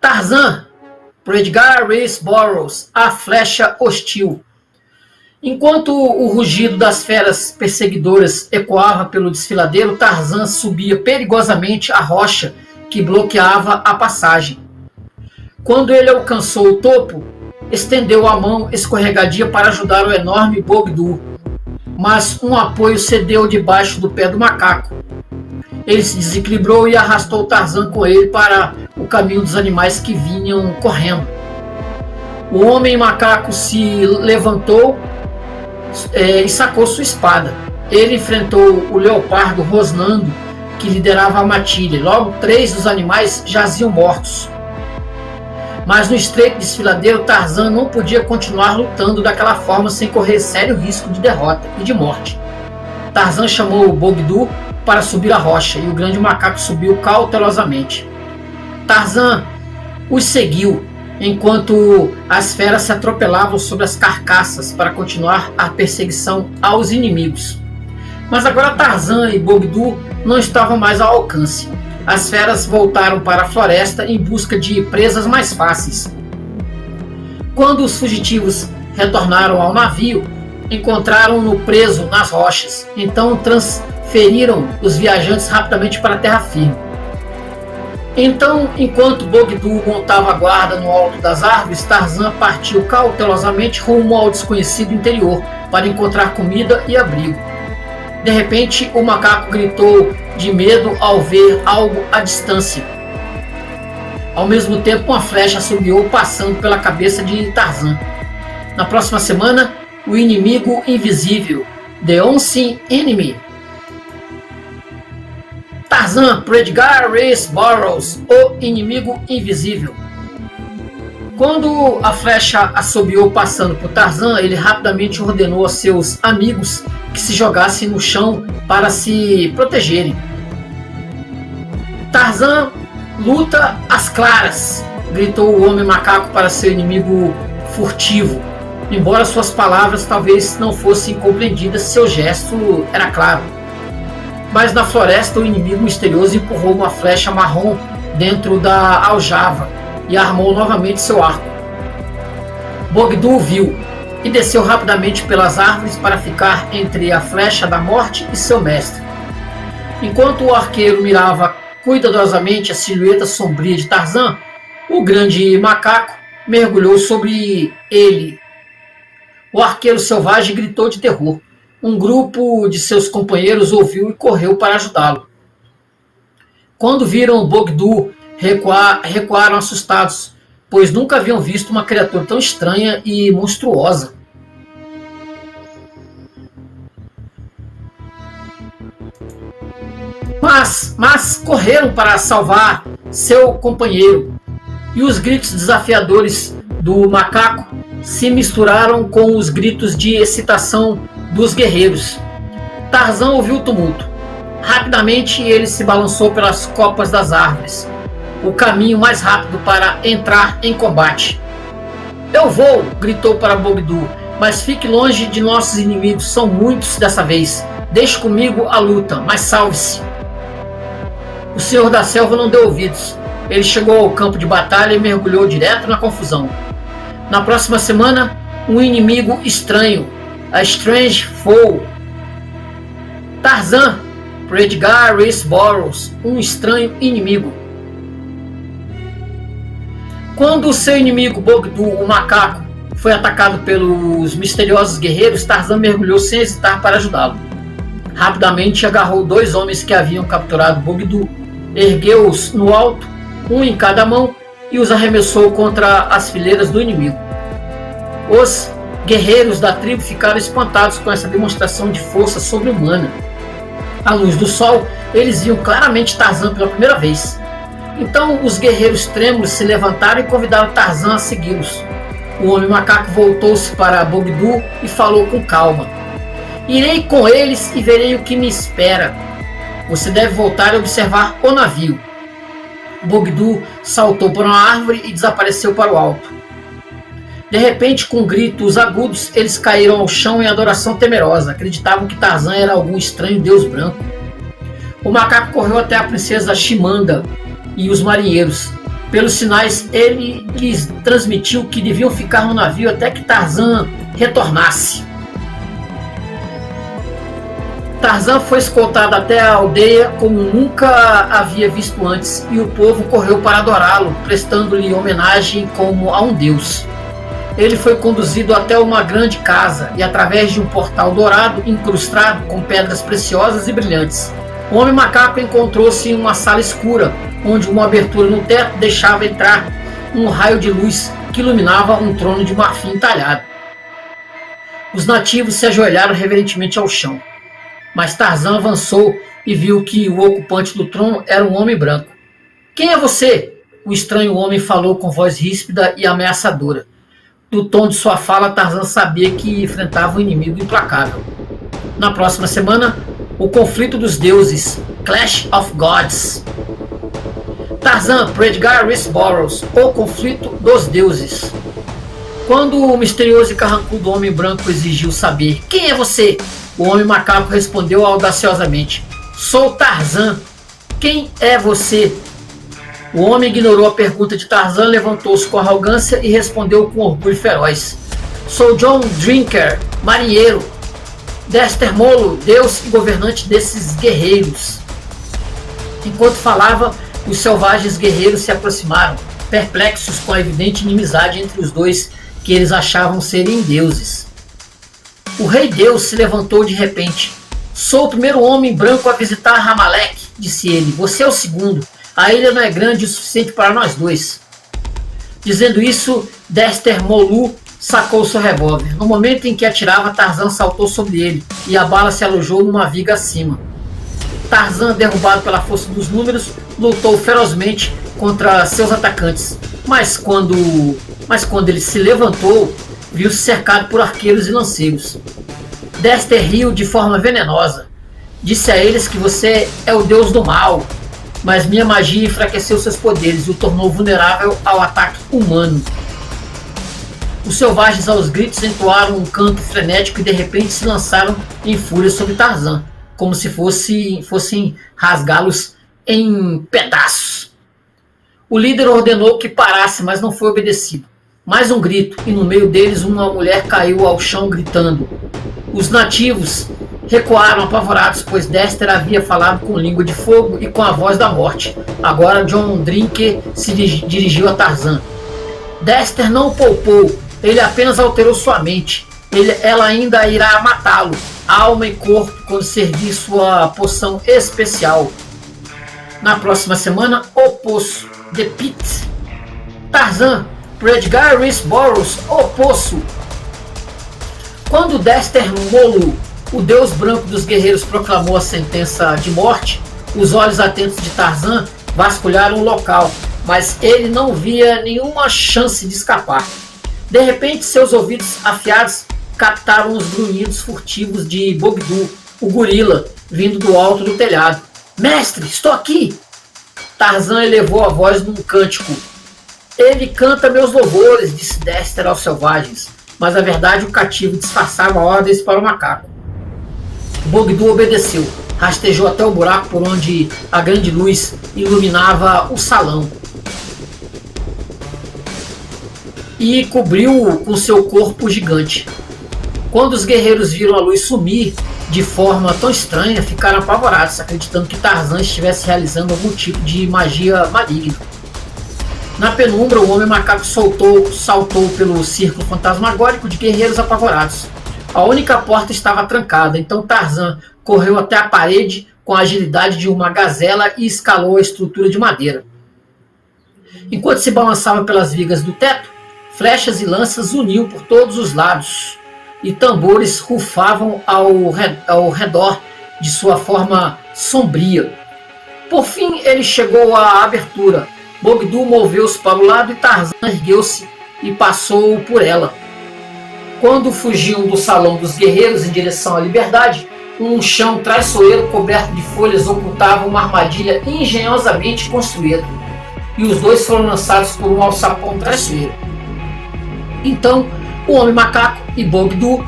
Tarzan, por Edgar Rice Burroughs, a flecha hostil. Enquanto o rugido das feras perseguidoras ecoava pelo desfiladeiro, Tarzan subia perigosamente a rocha que bloqueava a passagem. Quando ele alcançou o topo, estendeu a mão escorregadia para ajudar o enorme Bogdu, mas um apoio cedeu debaixo do pé do macaco. Ele se desequilibrou e arrastou Tarzan com ele para o caminho dos animais que vinham correndo. O homem macaco se levantou e sacou sua espada. Ele enfrentou o leopardo rosnando, que liderava a matilha. Logo, 3 dos animais jaziam mortos. Mas no estreito desfiladeiro, Tarzan não podia continuar lutando daquela forma sem correr sério risco de derrota e de morte. Tarzan chamou o Bogdu para subir a rocha e o grande macaco subiu cautelosamente. Tarzan os seguiu enquanto as feras se atropelavam sobre as carcaças para continuar a perseguição aos inimigos. Mas agora Tarzan e Bogdu não estavam mais ao alcance. As feras voltaram para a floresta em busca de presas mais fáceis. Quando os fugitivos retornaram ao navio, encontraram-no preso nas rochas. Então transferiram os viajantes rapidamente para a terra firme. Então, enquanto Bogdu montava a guarda no alto das árvores, Tarzan partiu cautelosamente rumo ao desconhecido interior para encontrar comida e abrigo. De repente, o macaco gritou de medo ao ver algo à distância. Ao mesmo tempo, uma flecha assobiou passando pela cabeça de Tarzan. Na próxima semana, o inimigo invisível, The Unseen Enemy. Tarzan, por Edgar Rice Burroughs, o inimigo invisível. Quando a flecha assobiou passando por Tarzan, ele rapidamente ordenou a seus amigos que se jogassem no chão para se protegerem. Tarzan luta às claras, gritou o homem macaco para seu inimigo furtivo. Embora suas palavras talvez não fossem compreendidas, seu gesto era claro. Mas na floresta, o inimigo misterioso empurrou uma flecha marrom dentro da aljava e armou novamente seu arco. Bogdu viu e desceu rapidamente pelas árvores para ficar entre a flecha da morte e seu mestre. Enquanto o arqueiro mirava cuidadosamente a silhueta sombria de Tarzan, o grande macaco mergulhou sobre ele. O arqueiro selvagem gritou de terror. Um grupo de seus companheiros ouviu e correu para ajudá-lo. Quando viram Bogdu recuaram assustados. pois nunca haviam visto uma criatura tão estranha e monstruosa. Mas correram para salvar seu companheiro, e os gritos desafiadores do macaco se misturaram com os gritos de excitação dos guerreiros. Tarzan ouviu o tumulto. Rapidamente ele se balançou pelas copas das árvores, o caminho mais rápido para entrar em combate. Eu vou! Gritou para Bogdu, mas fique longe de nossos inimigos, são muitos dessa vez. Deixe comigo a luta, mas salve-se. O Senhor da Selva não deu ouvidos. Ele chegou ao campo de batalha e mergulhou direto na confusão. Na próxima semana, um inimigo estranho, a Strange Foe. Tarzan, por Edgar Rice Burroughs, um estranho inimigo. Quando o seu inimigo Bogdu, o macaco, foi atacado pelos misteriosos guerreiros, Tarzan mergulhou sem hesitar para ajudá-lo. Rapidamente agarrou 2 homens que haviam capturado Bogdu, ergueu-os no alto, um em cada mão, e os arremessou contra as fileiras do inimigo. Os guerreiros da tribo ficaram espantados com essa demonstração de força sobre-humana. À luz do sol, eles viam claramente Tarzan pela primeira vez. Então os guerreiros trêmulos se levantaram e convidaram Tarzan a segui-los. O homem macaco voltou-se para Bogdu e falou com calma. Irei com eles e verei o que me espera. Você deve voltar e observar o navio. Bogdu saltou para uma árvore e desapareceu para o alto. De repente, com gritos agudos, eles caíram ao chão em adoração temerosa. Acreditavam que Tarzan era algum estranho deus branco. O macaco correu até a princesa Chimanda e os marinheiros. Pelos sinais, ele lhes transmitiu que deviam ficar no navio até que Tarzan retornasse. Tarzan foi escoltado até a aldeia como nunca havia visto antes, e o povo correu para adorá-lo, prestando-lhe homenagem como a um deus. Ele foi conduzido até uma grande casa e, através de um portal dourado incrustado com pedras preciosas e brilhantes, o homem macaco encontrou-se em uma sala escura, onde uma abertura no teto deixava entrar um raio de luz que iluminava um trono de marfim talhado. Os nativos se ajoelharam reverentemente ao chão, mas Tarzan avançou e viu que o ocupante do trono era um homem branco. Quem é você? O estranho homem falou com voz ríspida e ameaçadora. Do tom de sua fala, Tarzan sabia que enfrentava um inimigo implacável. Na próxima semana, o conflito dos deuses, Clash of Gods. Tarzan, por Edgar Rice Burroughs, o conflito dos deuses. Quando o misterioso e carrancudo homem branco exigiu saber quem é você, o homem macaco respondeu audaciosamente: sou Tarzan. Quem é você? O homem ignorou a pergunta de Tarzan, levantou-se com arrogância e respondeu com orgulho feroz: sou John Drinker, marinheiro. Dexter Molo, deus e governante desses guerreiros. Enquanto falava, os selvagens guerreiros se aproximaram, perplexos com a evidente inimizade entre os dois que eles achavam serem deuses. O rei Deus se levantou de repente. Sou o primeiro homem branco a visitar Ramalek, disse ele. Você é o segundo. A ilha não é grande o suficiente para nós dois. Dizendo isso, Dexter Molu sacou seu revólver. No momento em que atirava, Tarzan saltou sobre ele e a bala se alojou numa viga acima. Tarzan, derrubado pela força dos números, lutou ferozmente contra seus atacantes. Mas quando ele se levantou, viu-se cercado por arqueiros e lanceiros. Dexter riu de forma venenosa. Disse a eles que você é o deus do mal, mas minha magia enfraqueceu seus poderes e o tornou vulnerável ao ataque humano. Os selvagens aos gritos entoaram um canto frenético e de repente se lançaram em fúria sobre Tarzan, como se fossem rasgá-los em pedaços. O líder ordenou que parasse, mas não foi obedecido. Mais um grito, e no meio deles uma mulher caiu ao chão gritando. Os nativos recuaram apavorados, pois Dexter havia falado com língua de fogo e com a voz da morte. Agora John Drinker se dirigiu a Tarzan. Dexter não o poupou, ele apenas alterou sua mente. Ela ainda irá matá-lo, alma e corpo, quando servir sua poção especial. Na próxima semana, o Poço, The Pit. Tarzan, por Edgar Rice Burroughs, O Poço. Quando Dexter Molu, o deus branco dos guerreiros, proclamou a sentença de morte, os olhos atentos de Tarzan vasculharam o local, mas ele não via nenhuma chance de escapar. De repente, seus ouvidos afiados captaram os grunhidos furtivos de Bogdu, o gorila, vindo do alto do telhado. Mestre, estou aqui! Tarzan elevou a voz num cântico. Ele canta meus louvores, disse Dexter aos selvagens, mas na verdade o cativo disfarçava ordens para o macaco. Bogdu obedeceu, rastejou até o buraco por onde a grande luz iluminava o salão e cobriu-o com seu corpo gigante. Quando os guerreiros viram a luz sumir de forma tão estranha, ficaram apavorados, acreditando que Tarzan estivesse realizando algum tipo de magia maligna. Na penumbra, o homem macaco saltou pelo círculo fantasmagórico de guerreiros apavorados. A única porta estava trancada, então Tarzan correu até a parede com a agilidade de uma gazela e escalou a estrutura de madeira. Enquanto se balançava pelas vigas do teto, flechas e lanças uniam por todos os lados, e tambores rufavam ao redor de sua forma sombria. Por fim, ele chegou à abertura. Bogdu moveu-se para o lado e Tarzan ergueu-se e passou por ela. Quando fugiam do salão dos guerreiros em direção à liberdade, um chão traiçoeiro coberto de folhas ocultava uma armadilha engenhosamente construída, e os dois foram lançados por um alçapão traiçoeiro. Então, o homem macaco e Bogdu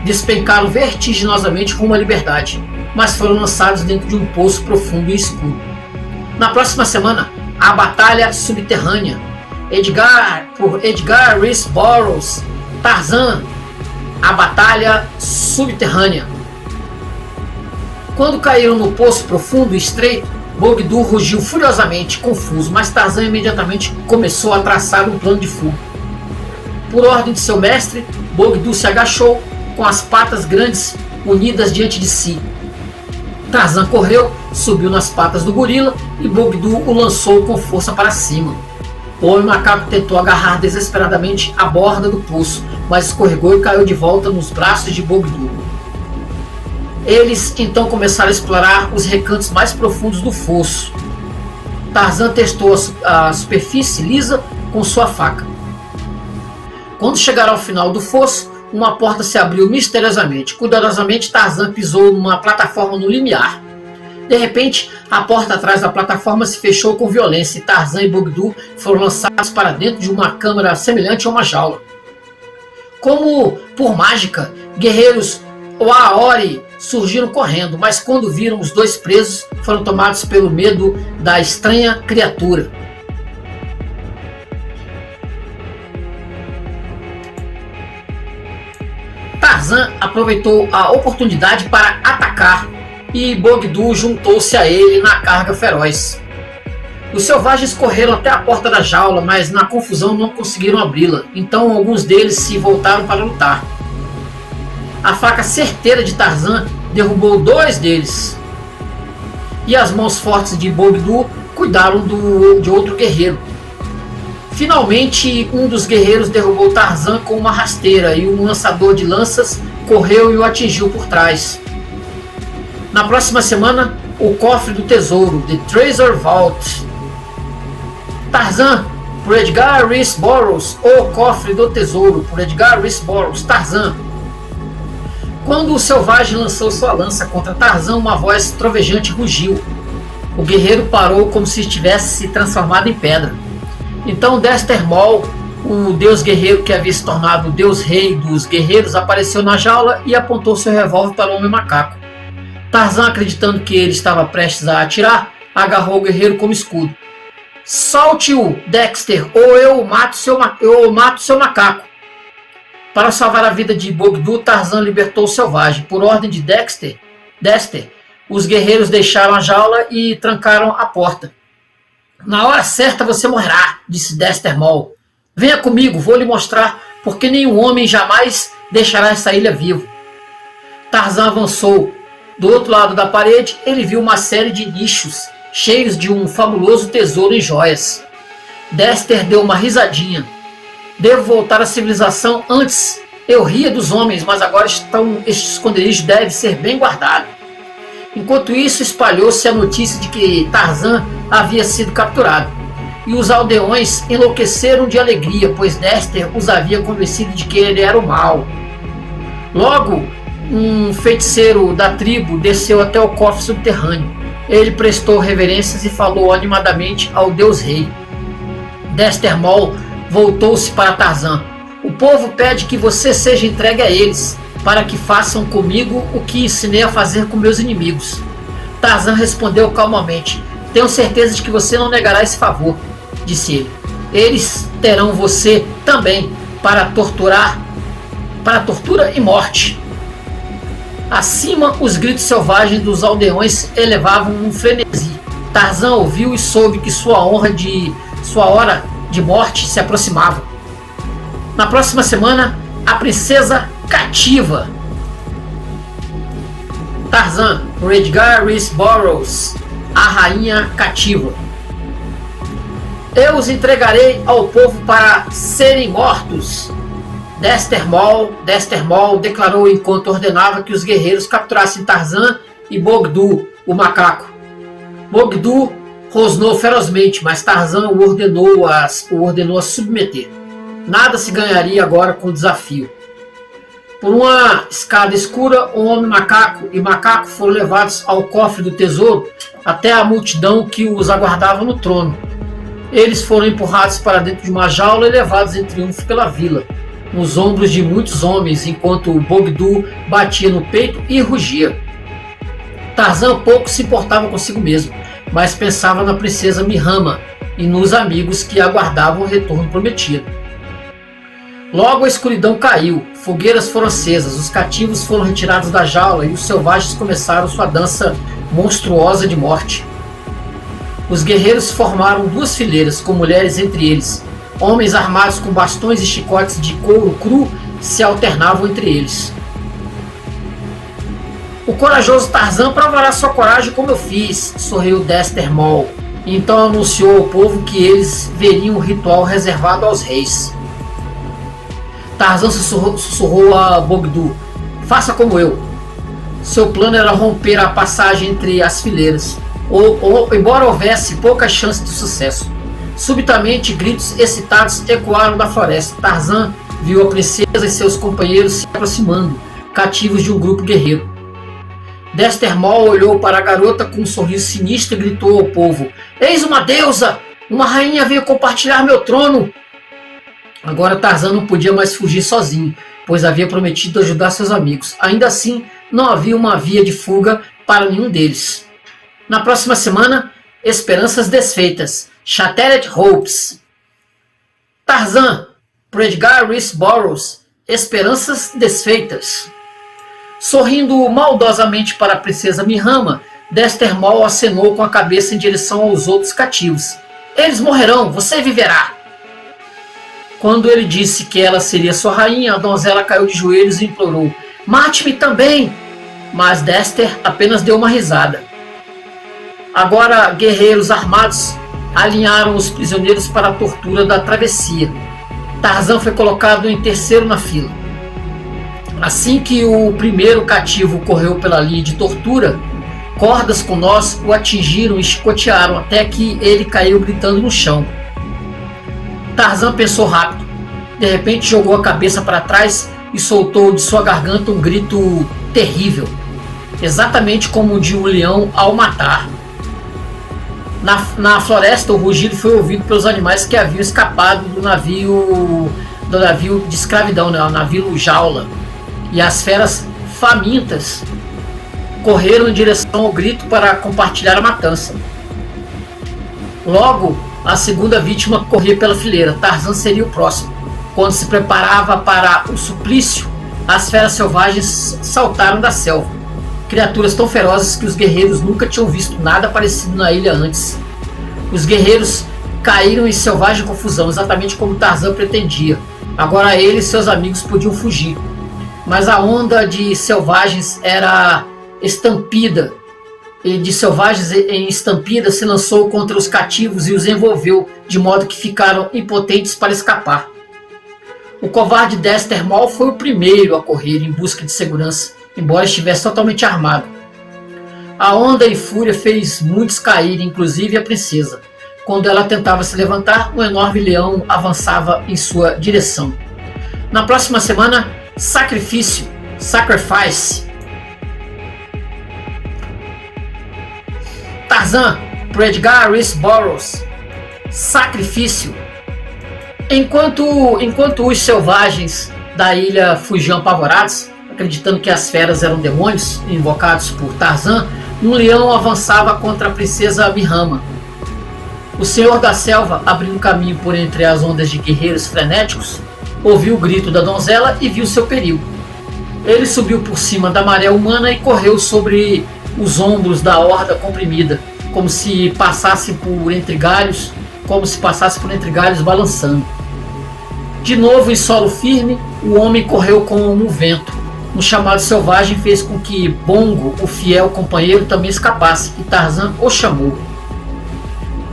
despencaram vertiginosamente rumo à liberdade, mas foram lançados dentro de um poço profundo e escuro. Na próxima semana, a Batalha Subterrânea, por Edgar Rice Burroughs, Tarzan, a Batalha Subterrânea. Quando caíram no poço profundo e estreito, Bogdu rugiu furiosamente, confuso, mas Tarzan imediatamente começou a traçar um plano de fuga. Por ordem de seu mestre, Bogdu se agachou, com as patas grandes unidas diante de si. Tarzan correu, subiu nas patas do gorila e Bogdu o lançou com força para cima. O homem macaco tentou agarrar desesperadamente a borda do poço, mas escorregou e caiu de volta nos braços de Bogdu. Eles então começaram a explorar os recantos mais profundos do fosso. Tarzan testou a superfície lisa com sua faca. Quando chegaram ao final do fosso, uma porta se abriu misteriosamente. Cuidadosamente, Tarzan pisou numa plataforma no limiar. De repente, a porta atrás da plataforma se fechou com violência e Tarzan e Bogdu foram lançados para dentro de uma câmara semelhante a uma jaula. Como por mágica, guerreiros Waori surgiram correndo, mas quando viram os dois presos, foram tomados pelo medo da estranha criatura. Tarzan aproveitou a oportunidade para atacar e Bogdu juntou-se a ele na carga feroz. Os selvagens correram até a porta da jaula, mas na confusão não conseguiram abri-la, então alguns deles se voltaram para lutar. A faca certeira de Tarzan derrubou dois deles, e as mãos fortes de Bogdu cuidaram de outro guerreiro. Finalmente, um dos guerreiros derrubou Tarzan com uma rasteira e um lançador de lanças correu e o atingiu por trás. Na próxima semana, o cofre do tesouro, The Treasure Vault. Tarzan, por Edgar Rice Burroughs, O Cofre do Tesouro, por Edgar Rice Burroughs, Tarzan. Quando o selvagem lançou sua lança contra Tarzan, uma voz trovejante rugiu. O guerreiro parou como se estivesse se transformado em pedra. Então Dexter Mol, o deus guerreiro que havia se tornado o deus rei dos guerreiros, apareceu na jaula e apontou seu revólver para o homem macaco. Tarzan, acreditando que ele estava prestes a atirar, agarrou o guerreiro como escudo. Solte-o, Dexter, ou eu mato seu macaco. Para salvar a vida de Bogdu, Tarzan libertou o selvagem. Por ordem de Dexter, os guerreiros deixaram a jaula e trancaram a porta. Na hora certa você morrerá, disse Dexter Mol. Venha comigo, vou lhe mostrar porque nenhum homem jamais deixará essa ilha vivo. Tarzan avançou. Do outro lado da parede, ele viu uma série de nichos, cheios de um fabuloso tesouro em joias. Dexter deu uma risadinha. Devo voltar à civilização antes. Eu ria dos homens, mas agora este esconderijo deve ser bem guardado. Enquanto isso, espalhou-se a notícia de que Tarzan havia sido capturado. E os aldeões enlouqueceram de alegria, pois Dexter os havia convencido de que ele era o mal. Logo, um feiticeiro da tribo desceu até o cofre subterrâneo. Ele prestou reverências e falou animadamente ao Deus Rei. Dexter Mol voltou-se para Tarzan. O povo pede que você seja entregue a eles, para que façam comigo o que ensinei a fazer com meus inimigos. Tarzan respondeu calmamente. Tenho certeza de que você não negará esse favor, disse ele. Eles terão você também para tortura e morte. Acima, os gritos selvagens dos aldeões elevavam um frenesi. Tarzan ouviu e soube que sua hora de morte se aproximava. Na próxima semana, a princesa cativa. Tarzan, por Edgar Rice Burroughs, a rainha cativa. Eu os entregarei ao povo para serem mortos. Dexter Mol declarou enquanto ordenava que os guerreiros capturassem Tarzan e Bogdu, o macaco. Bogdu rosnou ferozmente, mas Tarzan o ordenou a submeter. Nada se ganharia agora com o desafio. Por uma escada escura, o homem macaco e macaco foram levados ao cofre do tesouro até a multidão que os aguardava no trono. Eles foram empurrados para dentro de uma jaula e levados em triunfo pela vila, nos ombros de muitos homens, enquanto Bogdu batia no peito e rugia. Tarzan pouco se importava consigo mesmo, mas pensava na princesa Mihama e nos amigos que aguardavam o retorno prometido. Logo a escuridão caiu, fogueiras foram acesas, os cativos foram retirados da jaula e os selvagens começaram sua dança monstruosa de morte. Os guerreiros formaram duas fileiras, com mulheres entre eles. Homens armados com bastões e chicotes de couro cru se alternavam entre eles. O corajoso Tarzan provará sua coragem como eu fiz, sorriu Dexter Mol. Então anunciou ao povo que eles veriam um ritual reservado aos reis. Tarzan sussurrou a Bogdu. Faça como eu. Seu plano era romper a passagem entre as fileiras, embora houvesse pouca chance de sucesso. Subitamente, gritos excitados ecoaram da floresta. Tarzan viu a princesa e seus companheiros se aproximando, cativos de um grupo guerreiro. Dexter Mol olhou para a garota com um sorriso sinistro e gritou ao povo: Eis uma deusa! Uma rainha veio compartilhar meu trono! Agora Tarzan não podia mais fugir sozinho, pois havia prometido ajudar seus amigos. Ainda assim, não havia uma via de fuga para nenhum deles. Na próxima semana, esperanças desfeitas. Shattered Hopes. Tarzan, por Edgar Rice Burroughs. Esperanças desfeitas. Sorrindo maldosamente para a princesa Mihama, Dexter Mol acenou com a cabeça em direção aos outros cativos. Eles morrerão, você viverá. Quando ele disse que ela seria sua rainha, a donzela caiu de joelhos e implorou: Mate-me também! Mas Dexter apenas deu uma risada. Agora, guerreiros armados alinharam os prisioneiros para a tortura da travessia. Tarzan foi colocado em terceiro na fila. Assim que o primeiro cativo correu pela linha de tortura, cordas com nós o atingiram e chicotearam até que ele caiu gritando no chão. Tarzan pensou rápido. De repente jogou a cabeça para trás e soltou de sua garganta um grito terrível, exatamente como o de um leão ao matar. Na floresta, o rugido foi ouvido pelos animais que haviam escapado do navio de escravidão, né? O navio jaula. E as feras famintas correram em direção ao grito para compartilhar a matança. Logo, a segunda vítima corria pela fileira. Tarzan seria o próximo. Quando se preparava para o suplício, as feras selvagens saltaram da selva. Criaturas tão ferozes que os guerreiros nunca tinham visto nada parecido na ilha antes. Os guerreiros caíram em selvagem confusão, exatamente como Tarzan pretendia. Agora ele e seus amigos podiam fugir. Mas a onda de selvagens era estampida. E de selvagens em estampida se lançou contra os cativos e os envolveu, de modo que ficaram impotentes para escapar. O covarde Dexter Mole foi o primeiro a correr em busca de segurança, embora estivesse totalmente armado. A onda e fúria fez muitos cair, inclusive a princesa. Quando ela tentava se levantar, um enorme leão avançava em sua direção. Na próxima semana, Sacrifice. Tarzan, por Edgar Rice Burroughs. Sacrifício. Enquanto os selvagens da ilha fugiam apavorados, acreditando que as feras eram demônios invocados por Tarzan, um leão avançava contra a princesa Mihama. O senhor da selva, abrindo caminho por entre as ondas de guerreiros frenéticos, ouviu o grito da donzela e viu seu perigo. Ele subiu por cima da maré humana e correu sobre os ombros da horda comprimida, como se passasse por entre galhos balançando. De novo em solo firme, o homem correu como um vento. Um chamado selvagem fez com que Bongo, o fiel companheiro, também escapasse, e Tarzan o chamou.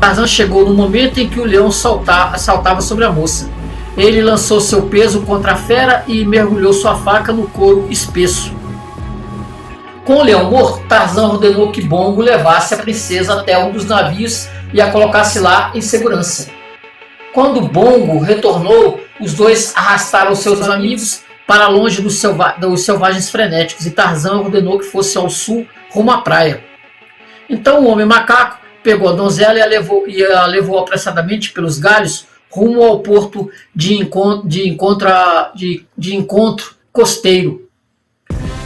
Tarzan chegou no momento em que o leão saltava sobre a moça. Ele lançou seu peso contra a fera e mergulhou sua faca no couro espesso. Com o leão morto, Tarzan ordenou que Bongo levasse a princesa até um dos navios e a colocasse lá em segurança. Quando Bongo retornou, os dois arrastaram seus amigos para longe dos selvagens frenéticos e Tarzan ordenou que fosse ao sul, rumo à praia. Então o homem macaco pegou a donzela e a levou apressadamente pelos galhos rumo ao porto de encontro costeiro.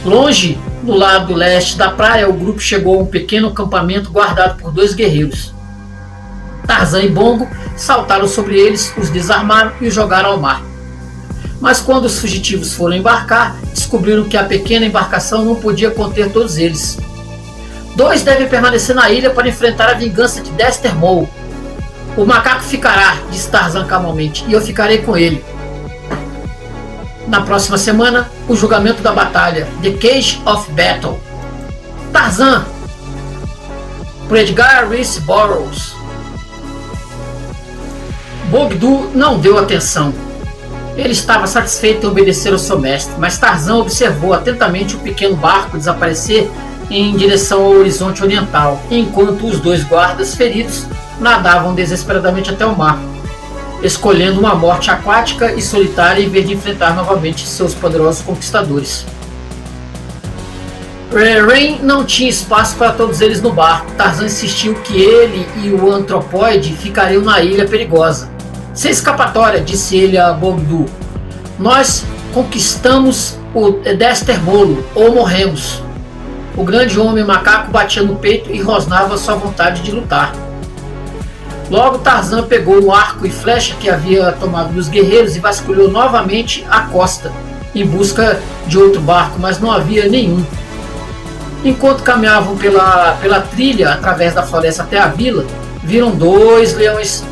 Longe, no lado leste da praia, o grupo chegou a um pequeno acampamento guardado por dois guerreiros. Tarzan e Bongo saltaram sobre eles, os desarmaram e os jogaram ao mar. Mas quando os fugitivos foram embarcar, descobriram que a pequena embarcação não podia conter todos eles. Dois devem permanecer na ilha para enfrentar a vingança de Dexter Mole. O macaco ficará, disse Tarzan calmamente, e eu ficarei com ele. Na próxima semana, o julgamento da batalha, The Cage of Battle. Tarzan, por Edgar Rice Burroughs. Bogdu não deu atenção. Ele estava satisfeito em obedecer ao seu mestre, mas Tarzan observou atentamente o pequeno barco desaparecer em direção ao horizonte oriental, enquanto os dois guardas feridos nadavam desesperadamente até o mar, escolhendo uma morte aquática e solitária em vez de enfrentar novamente seus poderosos conquistadores. Rain não tinha espaço para todos eles no barco. Tarzan insistiu que ele e o antropóide ficariam na ilha perigosa. Sem escapatória, disse ele a Bogdu. Nós conquistamos o Dexter Mole ou morremos. O grande homem macaco batia no peito e rosnava sua vontade de lutar. Logo Tarzan pegou um arco e flecha que havia tomado dos guerreiros e vasculhou novamente a costa, em busca de outro barco, mas não havia nenhum. Enquanto caminhavam pela trilha através da floresta até a vila, viram dois leões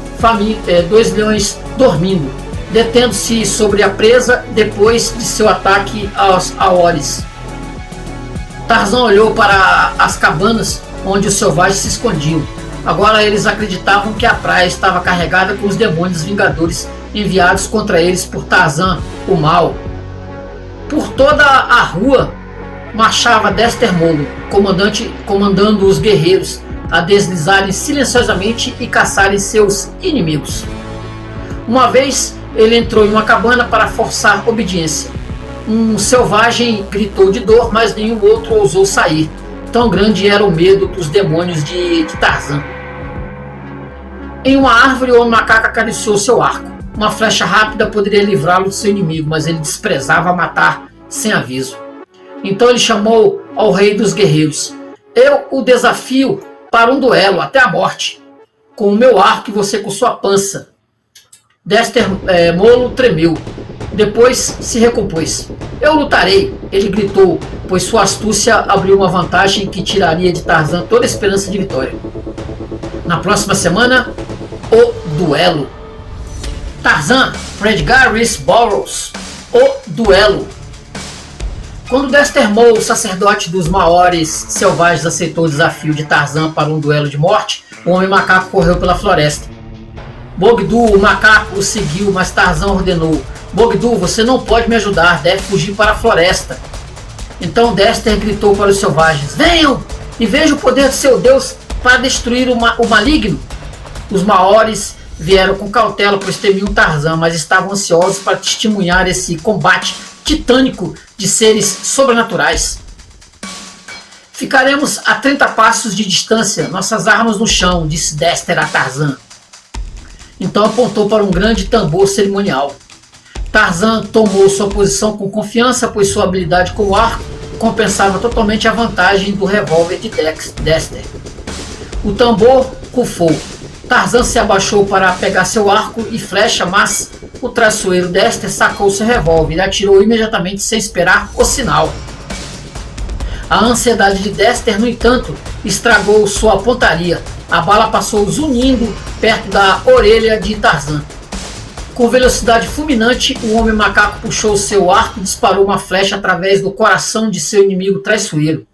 dormindo, detendo-se sobre a presa depois de seu ataque aos Aores. Tarzan olhou para as cabanas onde os selvagens se escondiam. Agora eles acreditavam que a praia estava carregada com os demônios vingadores enviados contra eles por Tarzan, o Mal. Por toda a rua marchava Dexter Mole, comandando os guerreiros a deslizarem silenciosamente e caçarem seus inimigos. Uma vez ele entrou em uma cabana para forçar obediência. Um selvagem gritou de dor, mas nenhum outro ousou sair. Tão grande era o medo dos demônios de Tarzan. Em uma árvore, o macaco acariciou seu arco. Uma flecha rápida poderia livrá-lo de seu inimigo, mas ele desprezava matar sem aviso. Então ele chamou ao rei dos guerreiros. Eu o desafio para um duelo até a morte. Com o meu arco e você com sua pança. Dexter Mole tremeu. Depois se recompôs. Eu lutarei, ele gritou, pois sua astúcia abriu uma vantagem que tiraria de Tarzan toda a esperança de vitória. Na próxima semana, o duelo. Tarzan, por Edgar Rice Burroughs. O duelo. Quando Dexter Mole, o sacerdote dos Maores selvagens, aceitou o desafio de Tarzan para um duelo de morte, o homem macaco correu pela floresta. Bogdu, o macaco, o seguiu, mas Tarzan ordenou: Bogdu, você não pode me ajudar, deve fugir para a floresta. Então Dexter gritou para os selvagens: venham e vejam o poder do seu Deus para destruir o maligno. Os maores vieram com cautela, pois temiam Tarzan, mas estavam ansiosos para testemunhar esse combate titânico de seres sobrenaturais. Ficaremos a 30 passos de distância, nossas armas no chão, disse Dexter a Tarzan. Então apontou para um grande tambor cerimonial. Tarzan tomou sua posição com confiança, pois sua habilidade com o arco compensava totalmente a vantagem do revólver de Dexter. O tambor rufou. Tarzan se abaixou para pegar seu arco e flecha, mas o traiçoeiro Dexter sacou seu revólver e atirou imediatamente sem esperar o sinal. A ansiedade de Dexter, no entanto, estragou sua pontaria. A bala passou zunindo perto da orelha de Tarzan. Com velocidade fulminante, o homem macaco puxou seu arco e disparou uma flecha através do coração de seu inimigo traiçoeiro.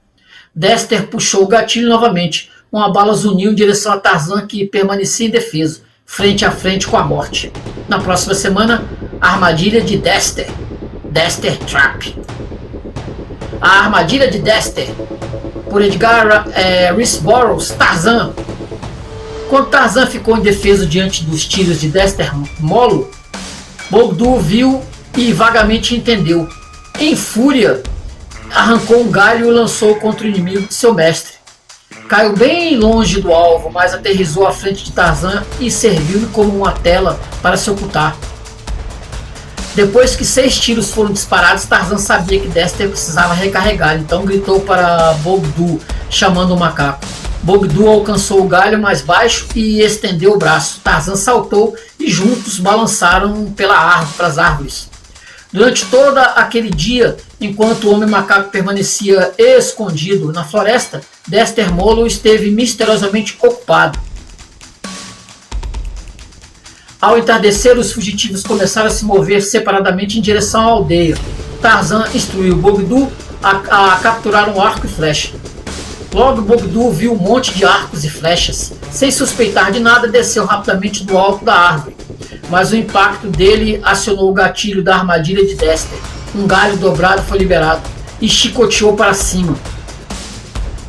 Dexter puxou o gatilho novamente. Uma bala zuniu em direção a Tarzan, que permanecia indefeso, frente a frente com a morte. Na próxima semana, a armadilha de Dexter. Dexter Trap. A armadilha de Dexter, por Edgar Rice Burroughs. Tarzan. Quando Tarzan ficou indefeso diante dos tiros de Dexter Molo, Bogdu viu e vagamente entendeu. Em fúria, arrancou um galho e o lançou contra o inimigo de seu mestre. Caiu bem longe do alvo, mas aterrissou à frente de Tarzan e serviu-lhe como uma tela para se ocultar. Depois que 6 tiros foram disparados, Tarzan sabia que Dexter precisava recarregar, então gritou para Bogdu, chamando o macaco. Bogdu alcançou o galho mais baixo e estendeu o braço. Tarzan saltou e juntos balançaram pelas árvores. Durante todo aquele dia, enquanto o homem macaco permanecia escondido na floresta, Dexter Molo esteve misteriosamente ocupado. Ao entardecer, os fugitivos começaram a se mover separadamente em direção à aldeia. Tarzan instruiu Bogdu a capturar um arco e flecha. Logo, Bogdu viu um monte de arcos e flechas. Sem suspeitar de nada, desceu rapidamente do alto da árvore. Mas o impacto dele acionou o gatilho da armadilha de Dexter. Um galho dobrado foi liberado e chicoteou para cima.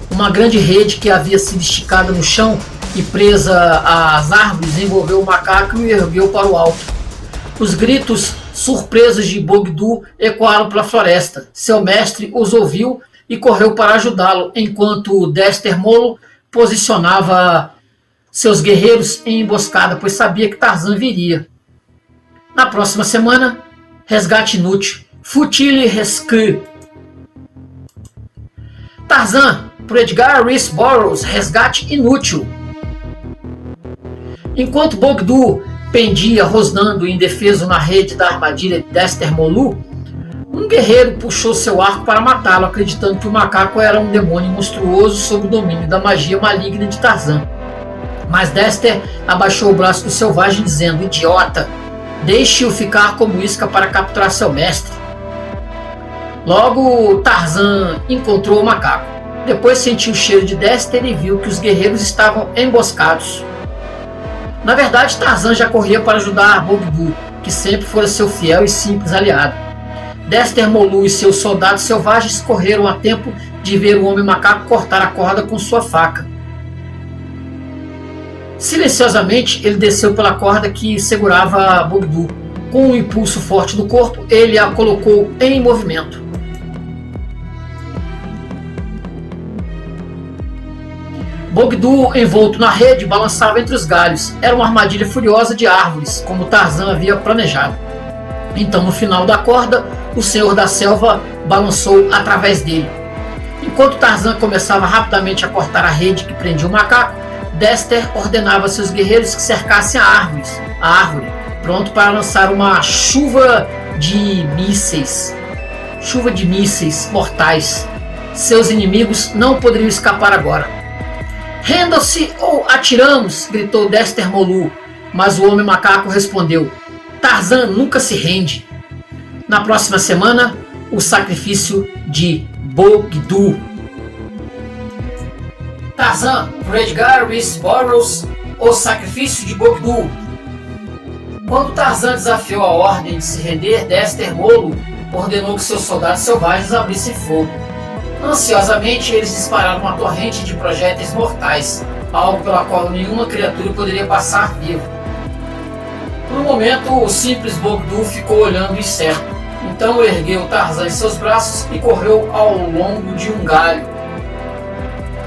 Uma grande rede que havia sido esticada no chão e presa às árvores envolveu o macaco e o ergueu para o alto. Os gritos surpresos de Bogdu ecoaram pela floresta. Seu mestre os ouviu e correu para ajudá-lo, enquanto Dexter Molo posicionava seus guerreiros em emboscada, pois sabia que Tarzan viria. Na próxima semana, resgate inútil. Futile Rescue. Tarzan, por Edgar Rice Burroughs. Resgate inútil. Enquanto Bogdu pendia rosnando indefeso na rede da armadilha de Dexter Molo, um guerreiro puxou seu arco para matá-lo, acreditando que o macaco era um demônio monstruoso sob o domínio da magia maligna de Tarzan. Mas Dexter abaixou o braço do selvagem, dizendo: idiota, deixe-o ficar como isca para capturar seu mestre. Logo, Tarzan encontrou o macaco. Depois sentiu o cheiro de Dexter e viu que os guerreiros estavam emboscados. Na verdade, Tarzan já corria para ajudar Bogdu, que sempre fora seu fiel e simples aliado. Dexter Molo e seus soldados selvagens correram a tempo de ver o homem macaco cortar a corda com sua faca. Silenciosamente, ele desceu pela corda que segurava Bogdu. Com um impulso forte do corpo, ele a colocou em movimento. Bogdu, envolto na rede, balançava entre os galhos. Era uma armadilha furiosa de árvores, como Tarzan havia planejado. Então, no final da corda, o Senhor da Selva balançou através dele. Enquanto Tarzan começava rapidamente a cortar a rede que prendia o macaco, Dexter ordenava a seus guerreiros que cercassem a árvore, pronto para lançar uma chuva de mísseis mortais. Seus inimigos não poderiam escapar agora. Rendam-se ou atiramos, gritou Dexter Molo, mas o homem macaco respondeu: Tarzan nunca se rende. Na próxima semana, o sacrifício de Bogdu. Tarzan, por Edgar Rice Burroughs. O sacrifício de Bogdu. Quando Tarzan desafiou a ordem de se render, Dexter Molo ordenou que seus soldados selvagens abrissem fogo. Ansiosamente, eles dispararam uma torrente de projéteis mortais, algo pela qual nenhuma criatura poderia passar vivo. Por um momento, o simples Bogdu ficou olhando incerto. Então ergueu Tarzan em seus braços e correu ao longo de um galho.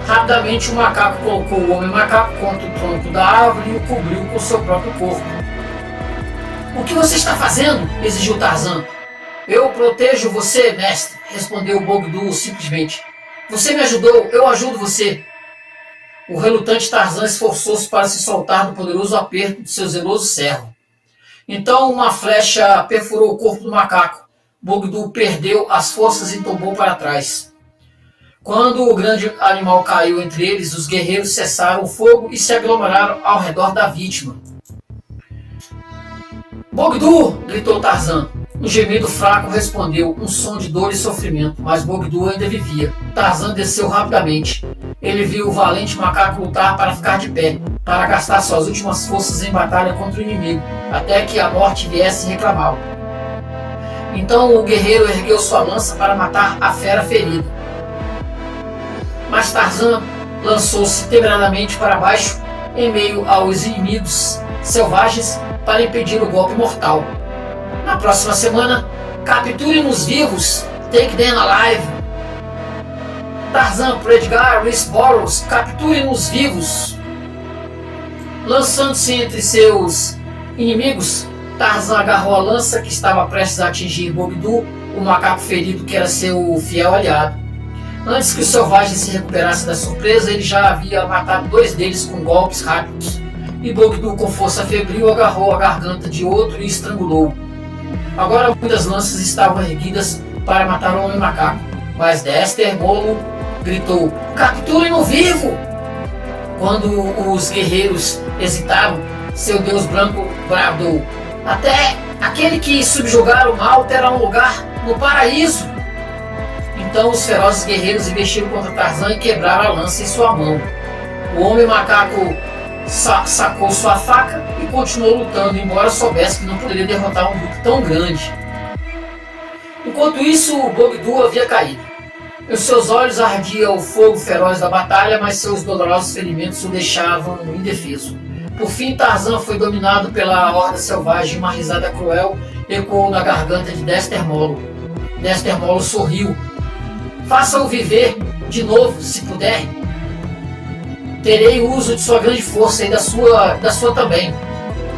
Rapidamente o macaco colocou o homem macaco contra o tronco da árvore e o cobriu com seu próprio corpo. "O que você está fazendo?" exigiu Tarzan. "Eu protejo você, mestre", respondeu Bogdu simplesmente. "Você me ajudou, eu ajudo você." O relutante Tarzan esforçou-se para se soltar do poderoso aperto de seu zeloso servo. Então uma flecha perfurou o corpo do macaco. Bogdu perdeu as forças e tombou para trás. Quando o grande animal caiu entre eles, os guerreiros cessaram o fogo e se aglomeraram ao redor da vítima. "Bogdu!" gritou Tarzan. Um gemido fraco respondeu, um som de dor e sofrimento, mas Bogdu ainda vivia. Tarzan desceu rapidamente. Ele viu o valente macaco lutar para ficar de pé, para gastar suas últimas forças em batalha contra o inimigo, até que a morte viesse reclamá-lo. Então o guerreiro ergueu sua lança para matar a fera ferida. Mas Tarzan lançou-se temerariamente para baixo, em meio aos inimigos selvagens, para impedir o golpe mortal. Na próxima semana, capturem-nos vivos, take them alive. Tarzan para Edgar Rice Burroughs, capturem-nos vivos. Lançando-se entre seus inimigos, Tarzan agarrou a lança que estava prestes a atingir Bogdu, o macaco ferido que era seu fiel aliado. Antes que os selvagens se recuperassem da surpresa, ele já havia matado 2 deles com golpes rápidos. E Bogdu, com força febril, agarrou a garganta de outro e estrangulou. Agora muitas lanças estavam erguidas para matar o homem macaco, mas Dexter Molo gritou: "Capturem-no vivo!" Quando os guerreiros hesitaram, seu deus branco bradou: "Até aquele que subjugar o mal terá um lugar no paraíso." Então os ferozes guerreiros investiram contra Tarzan e quebraram a lança em sua mão. O homem macaco sacou sua faca e continuou lutando, embora soubesse que não poderia derrotar um grupo tão grande. Enquanto isso, Bogdu havia caído. Em seus olhos ardia o fogo feroz da batalha, mas seus dolorosos ferimentos o deixavam indefeso. Por fim, Tarzan foi dominado pela horda selvagem e uma risada cruel ecoou na garganta de Dexter Molo. Dexter Molo sorriu. "Faça-o viver de novo, se puder. Terei uso de sua grande força e da sua também."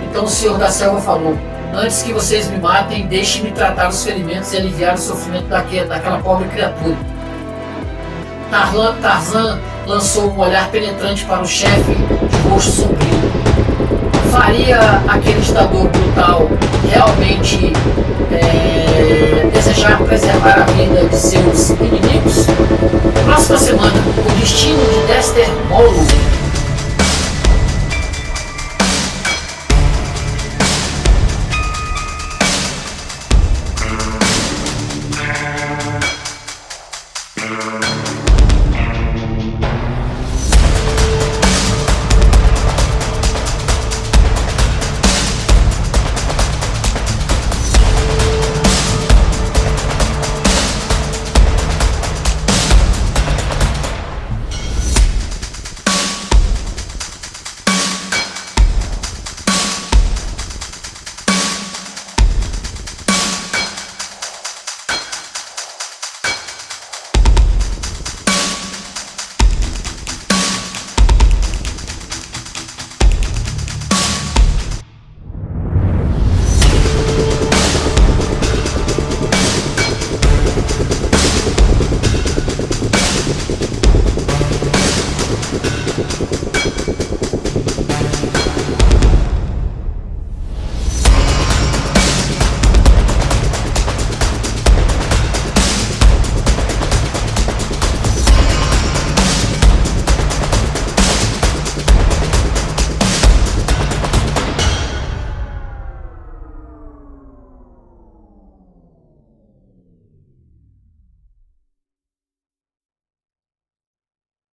Então o Senhor da Selva falou: "Antes que vocês me matem, deixem-me tratar os ferimentos e aliviar o sofrimento daquela pobre criatura." Tarzan lançou um olhar penetrante para o chefe de rosto sombrio. Faria aquele ditador brutal realmente desejar preservar a vida de seus inimigos? Próxima semana, o destino de Dexter Molo.